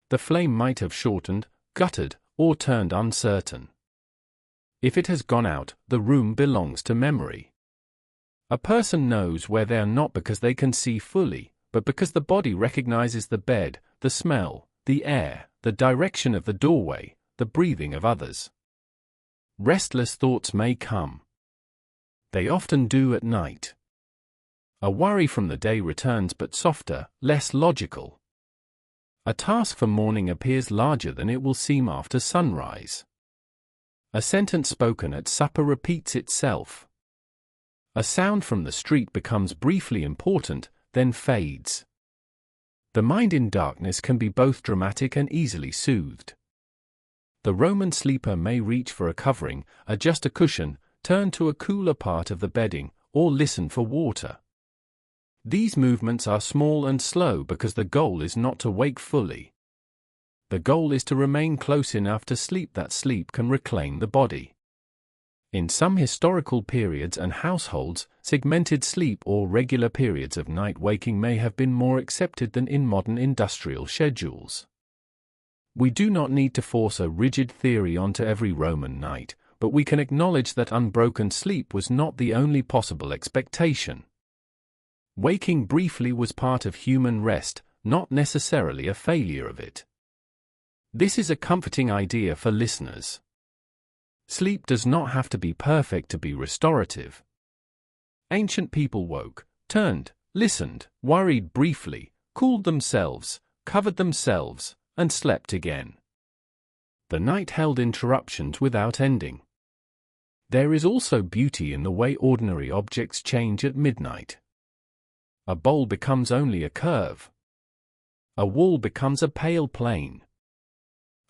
The flame might have shortened, guttered, or turned uncertain. If it has gone out, the room belongs to memory. A person knows where they are not because they can see fully, but because the body recognizes the bed, the smell, the air, the direction of the doorway, the breathing of others. Restless thoughts may come. They often do at night. A worry from the day returns but softer, less logical. A task for morning appears larger than it will seem after sunrise. A sentence spoken at supper repeats itself. A sound from the street becomes briefly important, then fades. The mind in darkness can be both dramatic and easily soothed. The Roman sleeper may reach for a covering, adjust a cushion, turn to a cooler part of the bedding, or listen for water. These movements are small and slow because the goal is not to wake fully. The goal is to remain close enough to sleep that sleep can reclaim the body. In some historical periods and households, segmented sleep or regular periods of night waking may have been more accepted than in modern industrial schedules. We do not need to force a rigid theory onto every Roman night, but we can acknowledge that unbroken sleep was not the only possible expectation. Waking briefly was part of human rest, not necessarily a failure of it. This is a comforting idea for listeners. Sleep does not have to be perfect to be restorative. Ancient people woke, turned, listened, worried briefly, cooled themselves, covered themselves, and slept again. The night held interruptions without ending. There is also beauty in the way ordinary objects change at midnight. A bowl becomes only a curve. A wall becomes a pale plane.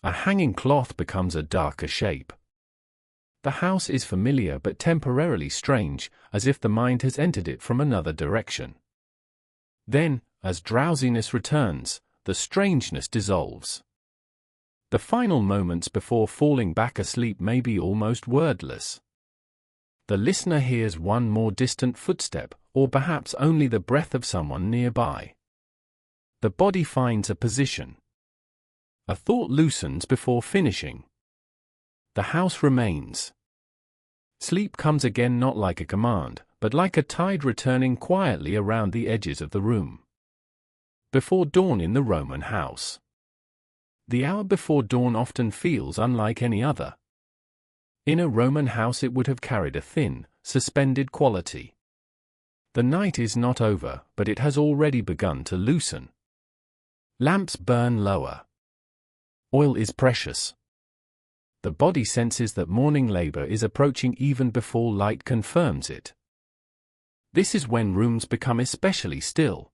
A hanging cloth becomes a darker shape. The house is familiar but temporarily strange, as if the mind has entered it from another direction. Then, as drowsiness returns, the strangeness dissolves. The final moments before falling back asleep may be almost wordless. The listener hears one more distant footstep, or perhaps only the breath of someone nearby. The body finds a position. A thought loosens before finishing. The house remains. Sleep comes again not like a command, but like a tide returning quietly around the edges of the room. Before dawn in the Roman house. The hour before dawn often feels unlike any other. In a Roman house it would have carried a thin, suspended quality. The night is not over, but it has already begun to loosen. Lamps burn lower. Oil is precious. The body senses that morning labor is approaching even before light confirms it. This is when rooms become especially still.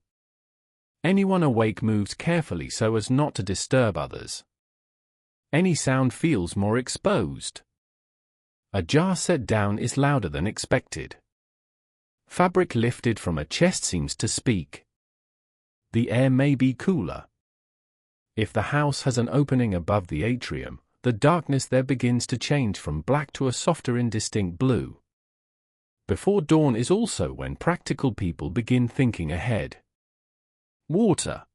Anyone awake moves carefully so as not to disturb others. Any sound feels more exposed. A jar set down is louder than expected. Fabric lifted from a chest seems to speak. The air may be cooler. If the house has an opening above the atrium, the darkness there begins to change from black to a softer indistinct blue. Before dawn is also when practical people begin thinking ahead. Water.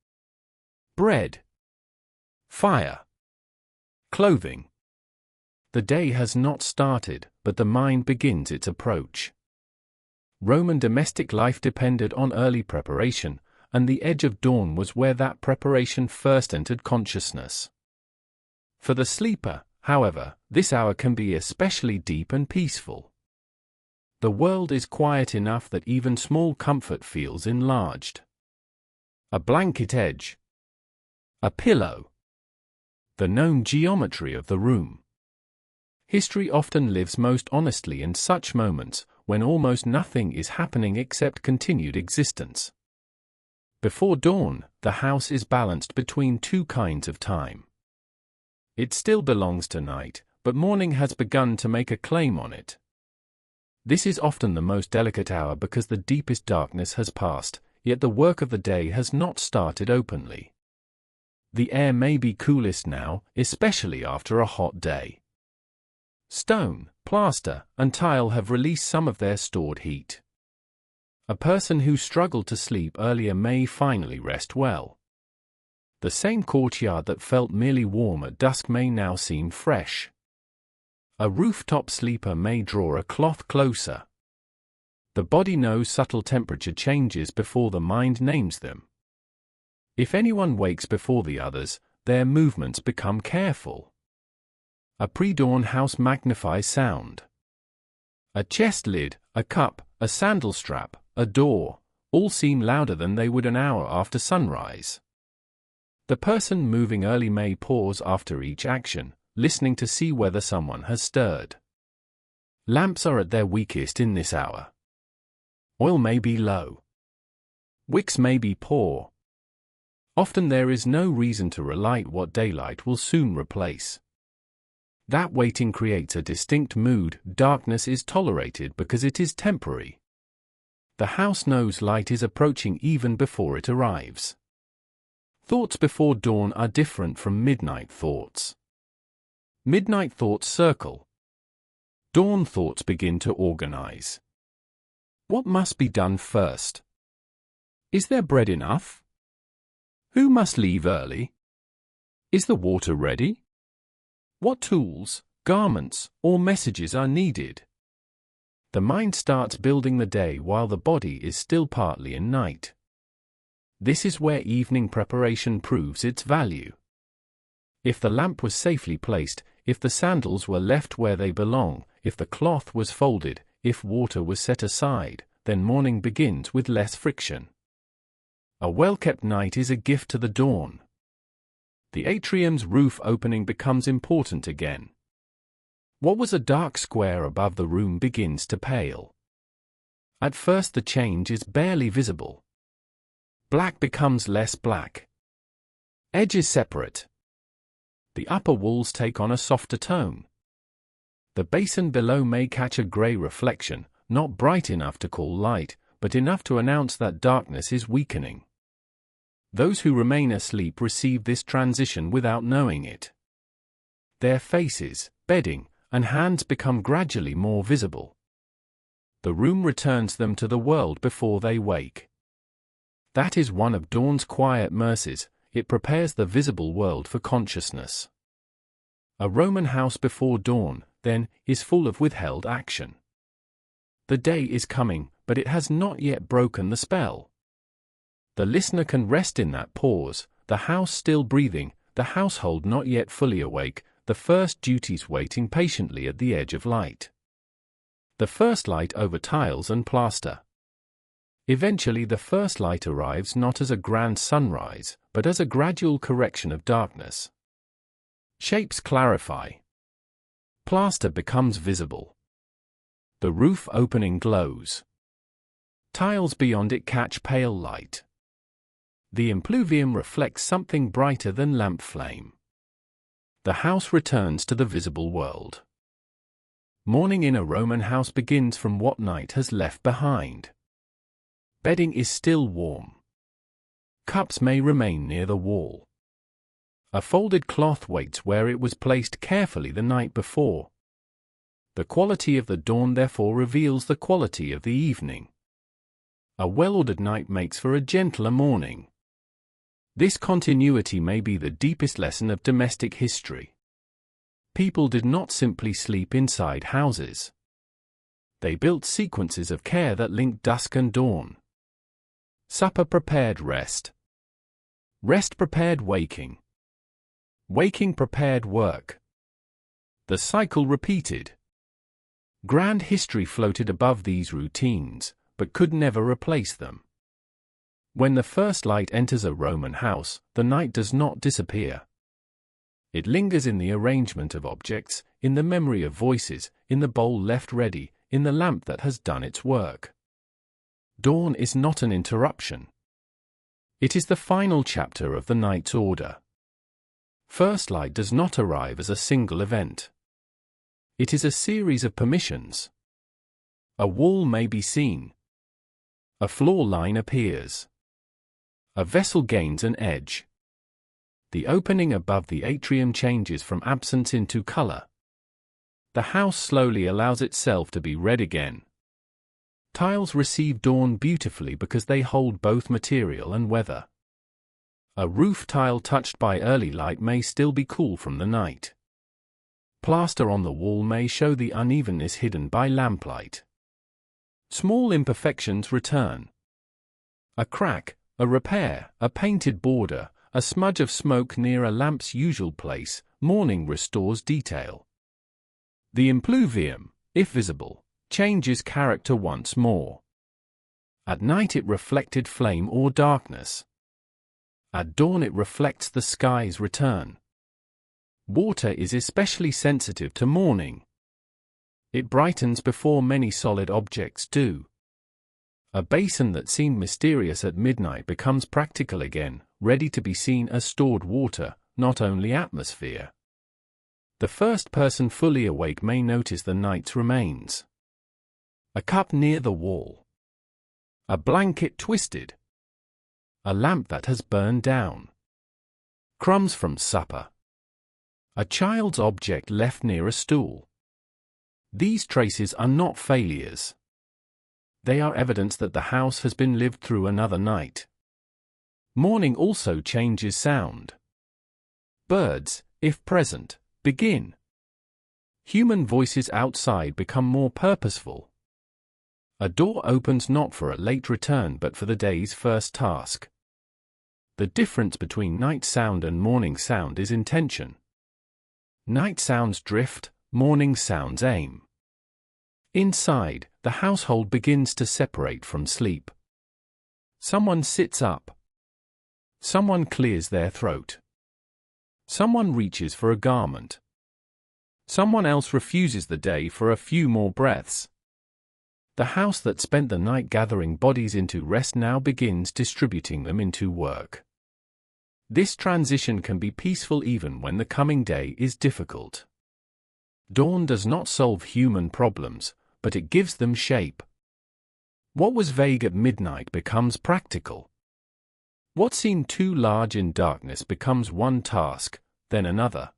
Bread. Fire. Clothing. The day has not started, but the mind begins its approach. Roman domestic life depended on early preparation, and the edge of dawn was where that preparation first entered consciousness. For the sleeper, however, this hour can be especially deep and peaceful. The world is quiet enough that even small comfort feels enlarged. A blanket edge. A pillow. the known geometry of the room. History often lives most honestly in such moments, when almost nothing is happening except continued existence. Before dawn, the house is balanced between two kinds of time. It still belongs to night, but morning has begun to make a claim on it. This is often the most delicate hour because the deepest darkness has passed, yet the work of the day has not started openly. The air may be coolest now, especially after a hot day. Stone, plaster, and tile have released some of their stored heat. A person who struggled to sleep earlier may finally rest well. The same courtyard that felt merely warm at dusk may now seem fresh. A rooftop sleeper may draw a cloth closer. The body knows subtle temperature changes before the mind names them. If anyone wakes before the others, their movements become careful. A pre-dawn house magnifies sound. A chest lid, a cup, a sandal strap, a door, all seem louder than they would an hour after sunrise. The person moving early may pause after each action, listening to see whether someone has stirred. Lamps are at their weakest in this hour. Oil may be low. Wicks may be poor. Often there is no reason to relight what daylight will soon replace. That waiting creates a distinct mood. Darkness is tolerated because it is temporary. The house knows light is approaching even before it arrives. Thoughts before dawn are different from midnight thoughts. Midnight thoughts circle. Dawn thoughts begin to organize. What must be done first? Is there bread enough? Who must leave early? Is the water ready? What tools, garments, or messages are needed? The mind starts building the day while the body is still partly in night. This is where evening preparation proves its value. If the lamp was safely placed, if the sandals were left where they belong, if the cloth was folded, if water was set aside, then morning begins with less friction. A well-kept night is a gift to the dawn. The atrium's roof opening becomes important again. What was a dark square above the room begins to pale. At first the change is barely visible. Black becomes less black. Edges separate. The upper walls take on a softer tone. The basin below may catch a grey reflection, not bright enough to call light, but enough to announce that darkness is weakening. Those who remain asleep receive this transition without knowing it. Their faces, bedding, and hands become gradually more visible. The room returns them to the world before they wake. That is one of dawn's quiet mercies. It prepares the visible world for consciousness. A Roman house before dawn, then, is full of withheld action. The day is coming, but it has not yet broken the spell. The listener can rest in that pause, the house still breathing, the household not yet fully awake, the first duties waiting patiently at the edge of light. The first light over tiles and plaster. Eventually the first light arrives not as a grand sunrise, but as a gradual correction of darkness. Shapes clarify. Plaster becomes visible. The roof opening glows. Tiles beyond it catch pale light. The impluvium reflects something brighter than lamp flame. The house returns to the visible world. Morning in a Roman house begins from what night has left behind. Bedding is still warm. Cups may remain near the wall. A folded cloth waits where it was placed carefully the night before. The quality of the dawn therefore reveals the quality of the evening. A well-ordered night makes for a gentler morning. This continuity may be the deepest lesson of domestic history. People did not simply sleep inside houses. They built sequences of care that linked dusk and dawn. Supper prepared rest. Rest prepared waking. Waking prepared work. The cycle repeated. Grand history floated above these routines, but could never replace them. When the first light enters a Roman house, the night does not disappear. It lingers in the arrangement of objects, in the memory of voices, in the bowl left ready, in the lamp that has done its work. Dawn is not an interruption. It is the final chapter of the night's order. First light does not arrive as a single event. It is a series of permissions. A wall may be seen. A floor line appears. A vessel gains an edge. The opening above the atrium changes from absence into color. The house slowly allows itself to be read again. Tiles receive dawn beautifully because they hold both material and weather. A roof tile touched by early light may still be cool from the night. Plaster on the wall may show the unevenness hidden by lamplight. Small imperfections return. A crack, a repair, a painted border, a smudge of smoke near a lamp's usual place. Morning restores detail. The impluvium, if visible, changes character once more. At night it reflected flame or darkness. At dawn it reflects the sky's return. Water is especially sensitive to morning. It brightens before many solid objects do. A basin that seemed mysterious at midnight becomes practical again, ready to be seen as stored water, not only atmosphere. The first person fully awake may notice the night's remains. A cup near the wall. A blanket twisted. A lamp that has burned down. Crumbs from supper. A child's object left near a stool. These traces are not failures. They are evidence that the house has been lived through another night. Morning also changes sound. Birds, if present, begin. Human voices outside become more purposeful. A door opens not for a late return but for the day's first task. The difference between night sound and morning sound is intention. Night sounds drift, morning sounds aim. Inside, the household begins to separate from sleep. Someone sits up. Someone clears their throat. Someone reaches for a garment. Someone else refuses the day for a few more breaths. The house that spent the night gathering bodies into rest now begins distributing them into work. This transition can be peaceful even when the coming day is difficult. Dawn does not solve human problems, but it gives them shape. What was vague at midnight becomes practical. What seemed too large in darkness becomes one task, then another.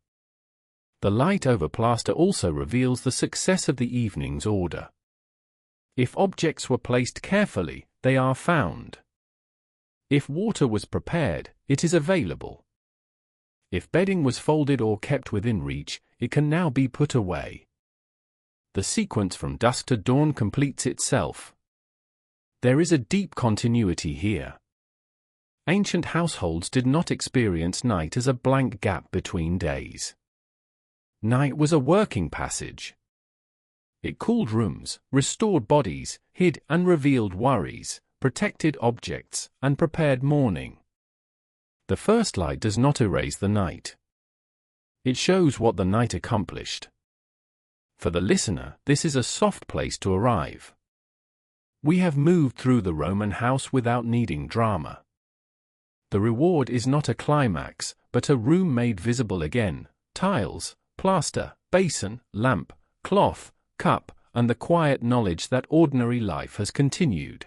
The light over plaster also reveals the success of the evening's order. If objects were placed carefully, they are found. If water was prepared, it is available. If bedding was folded or kept within reach, it can now be put away. The sequence from dusk to dawn completes itself. There is a deep continuity here. Ancient households did not experience night as a blank gap between days. Night was a working passage. It cooled rooms, restored bodies, hid and revealed worries, protected objects, and prepared morning. The first light does not erase the night. It shows what the night accomplished. For the listener, this is a soft place to arrive. We have moved through the Roman house without needing drama. The reward is not a climax, but a room made visible again, tiles, plaster, basin, lamp, cloth, cup, and the quiet knowledge that ordinary life has continued.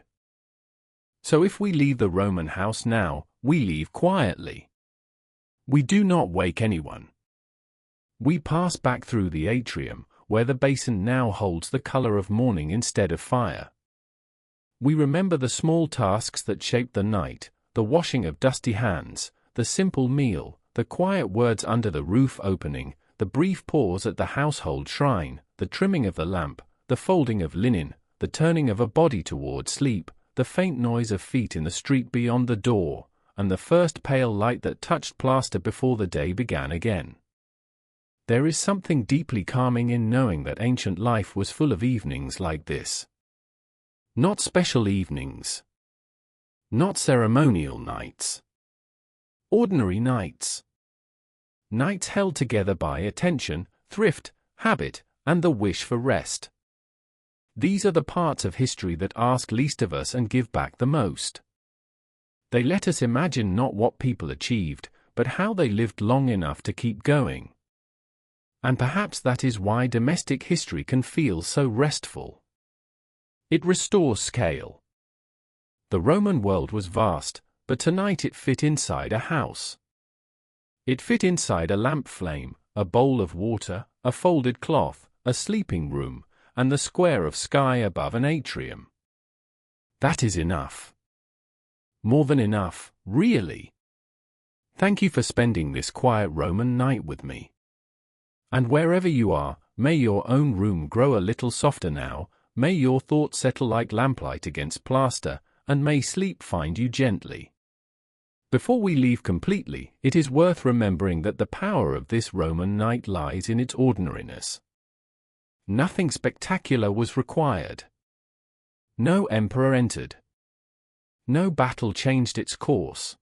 So if we leave the Roman house now, we leave quietly. We do not wake anyone. We pass back through the atrium, where the basin now holds the color of morning instead of fire. We remember the small tasks that shaped the night, the washing of dusty hands, the simple meal, the quiet words under the roof opening, the brief pause at the household shrine, the trimming of the lamp, the folding of linen, the turning of a body toward sleep, the faint noise of feet in the street beyond the door, and the first pale light that touched plaster before the day began again. There is something deeply calming in knowing that ancient life was full of evenings like this. Not special evenings. Not ceremonial nights. Ordinary nights. nights held together by attention, thrift, habit, and the wish for rest. These are the parts of history that ask least of us and give back the most. They let us imagine not what people achieved, but how they lived long enough to keep going. And perhaps that is why domestic history can feel so restful. It restores scale. The Roman world was vast, but tonight it fit inside a house. It fit inside a lamp flame, a bowl of water, a folded cloth, a sleeping room, and the square of sky above an atrium. That is enough. More than enough, really. Thank you for spending this quiet Roman night with me. And wherever you are, may your own room grow a little softer now, may your thoughts settle like lamplight against plaster, and may sleep find you gently. Before we leave completely, it is worth remembering that the power of this Roman night lies in its ordinariness. Nothing spectacular was required. No emperor entered. No battle changed its course.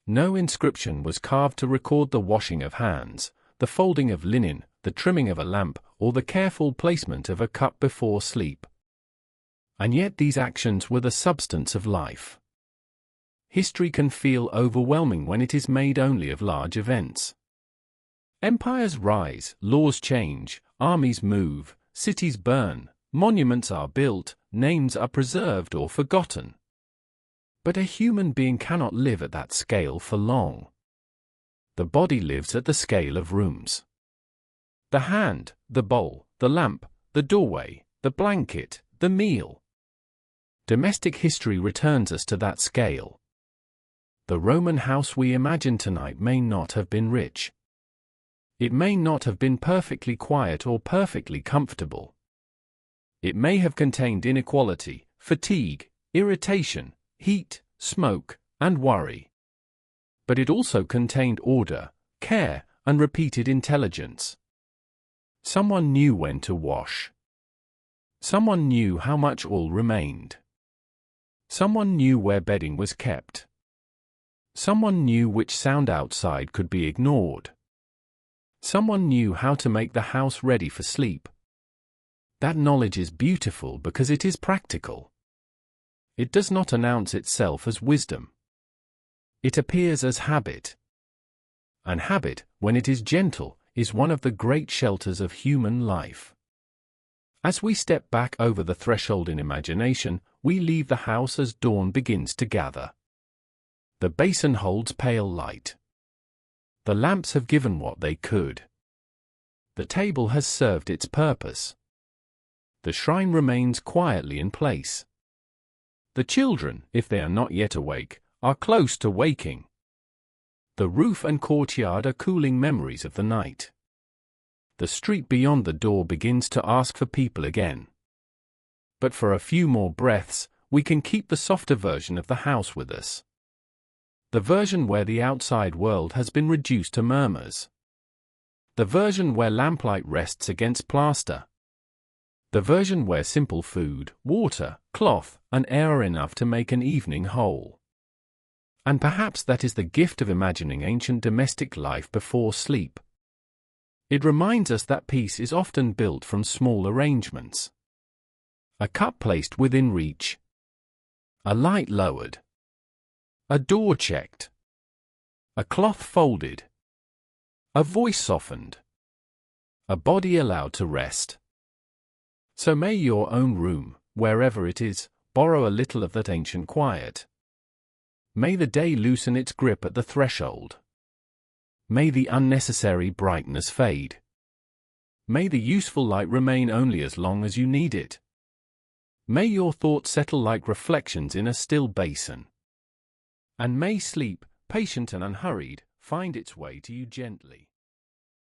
No inscription was carved to record the washing of hands, the folding of linen, the trimming of a lamp, or the careful placement of a cup before sleep. And yet these actions were the substance of life. History can feel overwhelming when it is made only of large events. Empires rise, laws change, armies move, cities burn, monuments are built, names are preserved or forgotten. But a human being cannot live at that scale for long. The body lives at the scale of rooms. The hand, the bowl, the lamp, the doorway, the blanket, the meal. Domestic history returns us to that scale. The Roman house we imagine tonight may not have been rich. It may not have been perfectly quiet or perfectly comfortable. It may have contained inequality, fatigue, irritation, heat, smoke, and worry. But it also contained order, care, and repeated intelligence. Someone knew when to wash. Someone knew how much oil remained. Someone knew where bedding was kept. Someone knew which sound outside could be ignored. Someone knew how to make the house ready for sleep. That knowledge is beautiful because it is practical. It does not announce itself as wisdom. It appears as habit. And habit, when it is gentle, is one of the great shelters of human life. As we step back over the threshold in imagination, we leave the house as dawn begins to gather. The basin holds pale light. The lamps have given what they could. The table has served its purpose. The shrine remains quietly in place. The children, if they are not yet awake, are close to waking. The roof and courtyard are cooling memories of the night. The street beyond the door begins to ask for people again. But for a few more breaths, we can keep the softer version of the house with us. The version where the outside world has been reduced to murmurs. The version where lamplight rests against plaster. The version where simple food, water, cloth, and air are enough to make an evening whole. And perhaps that is the gift of imagining ancient domestic life before sleep. It reminds us that peace is often built from small arrangements. A cup placed within reach. A light lowered. A door checked. A cloth folded. A voice softened. A body allowed to rest. So may your own room, wherever it is, borrow a little of that ancient quiet. May the day loosen its grip at the threshold. May the unnecessary brightness fade. May the useful light remain only as long as you need it. May your thoughts settle like reflections in a still basin. And may sleep, patient and unhurried, find its way to you gently.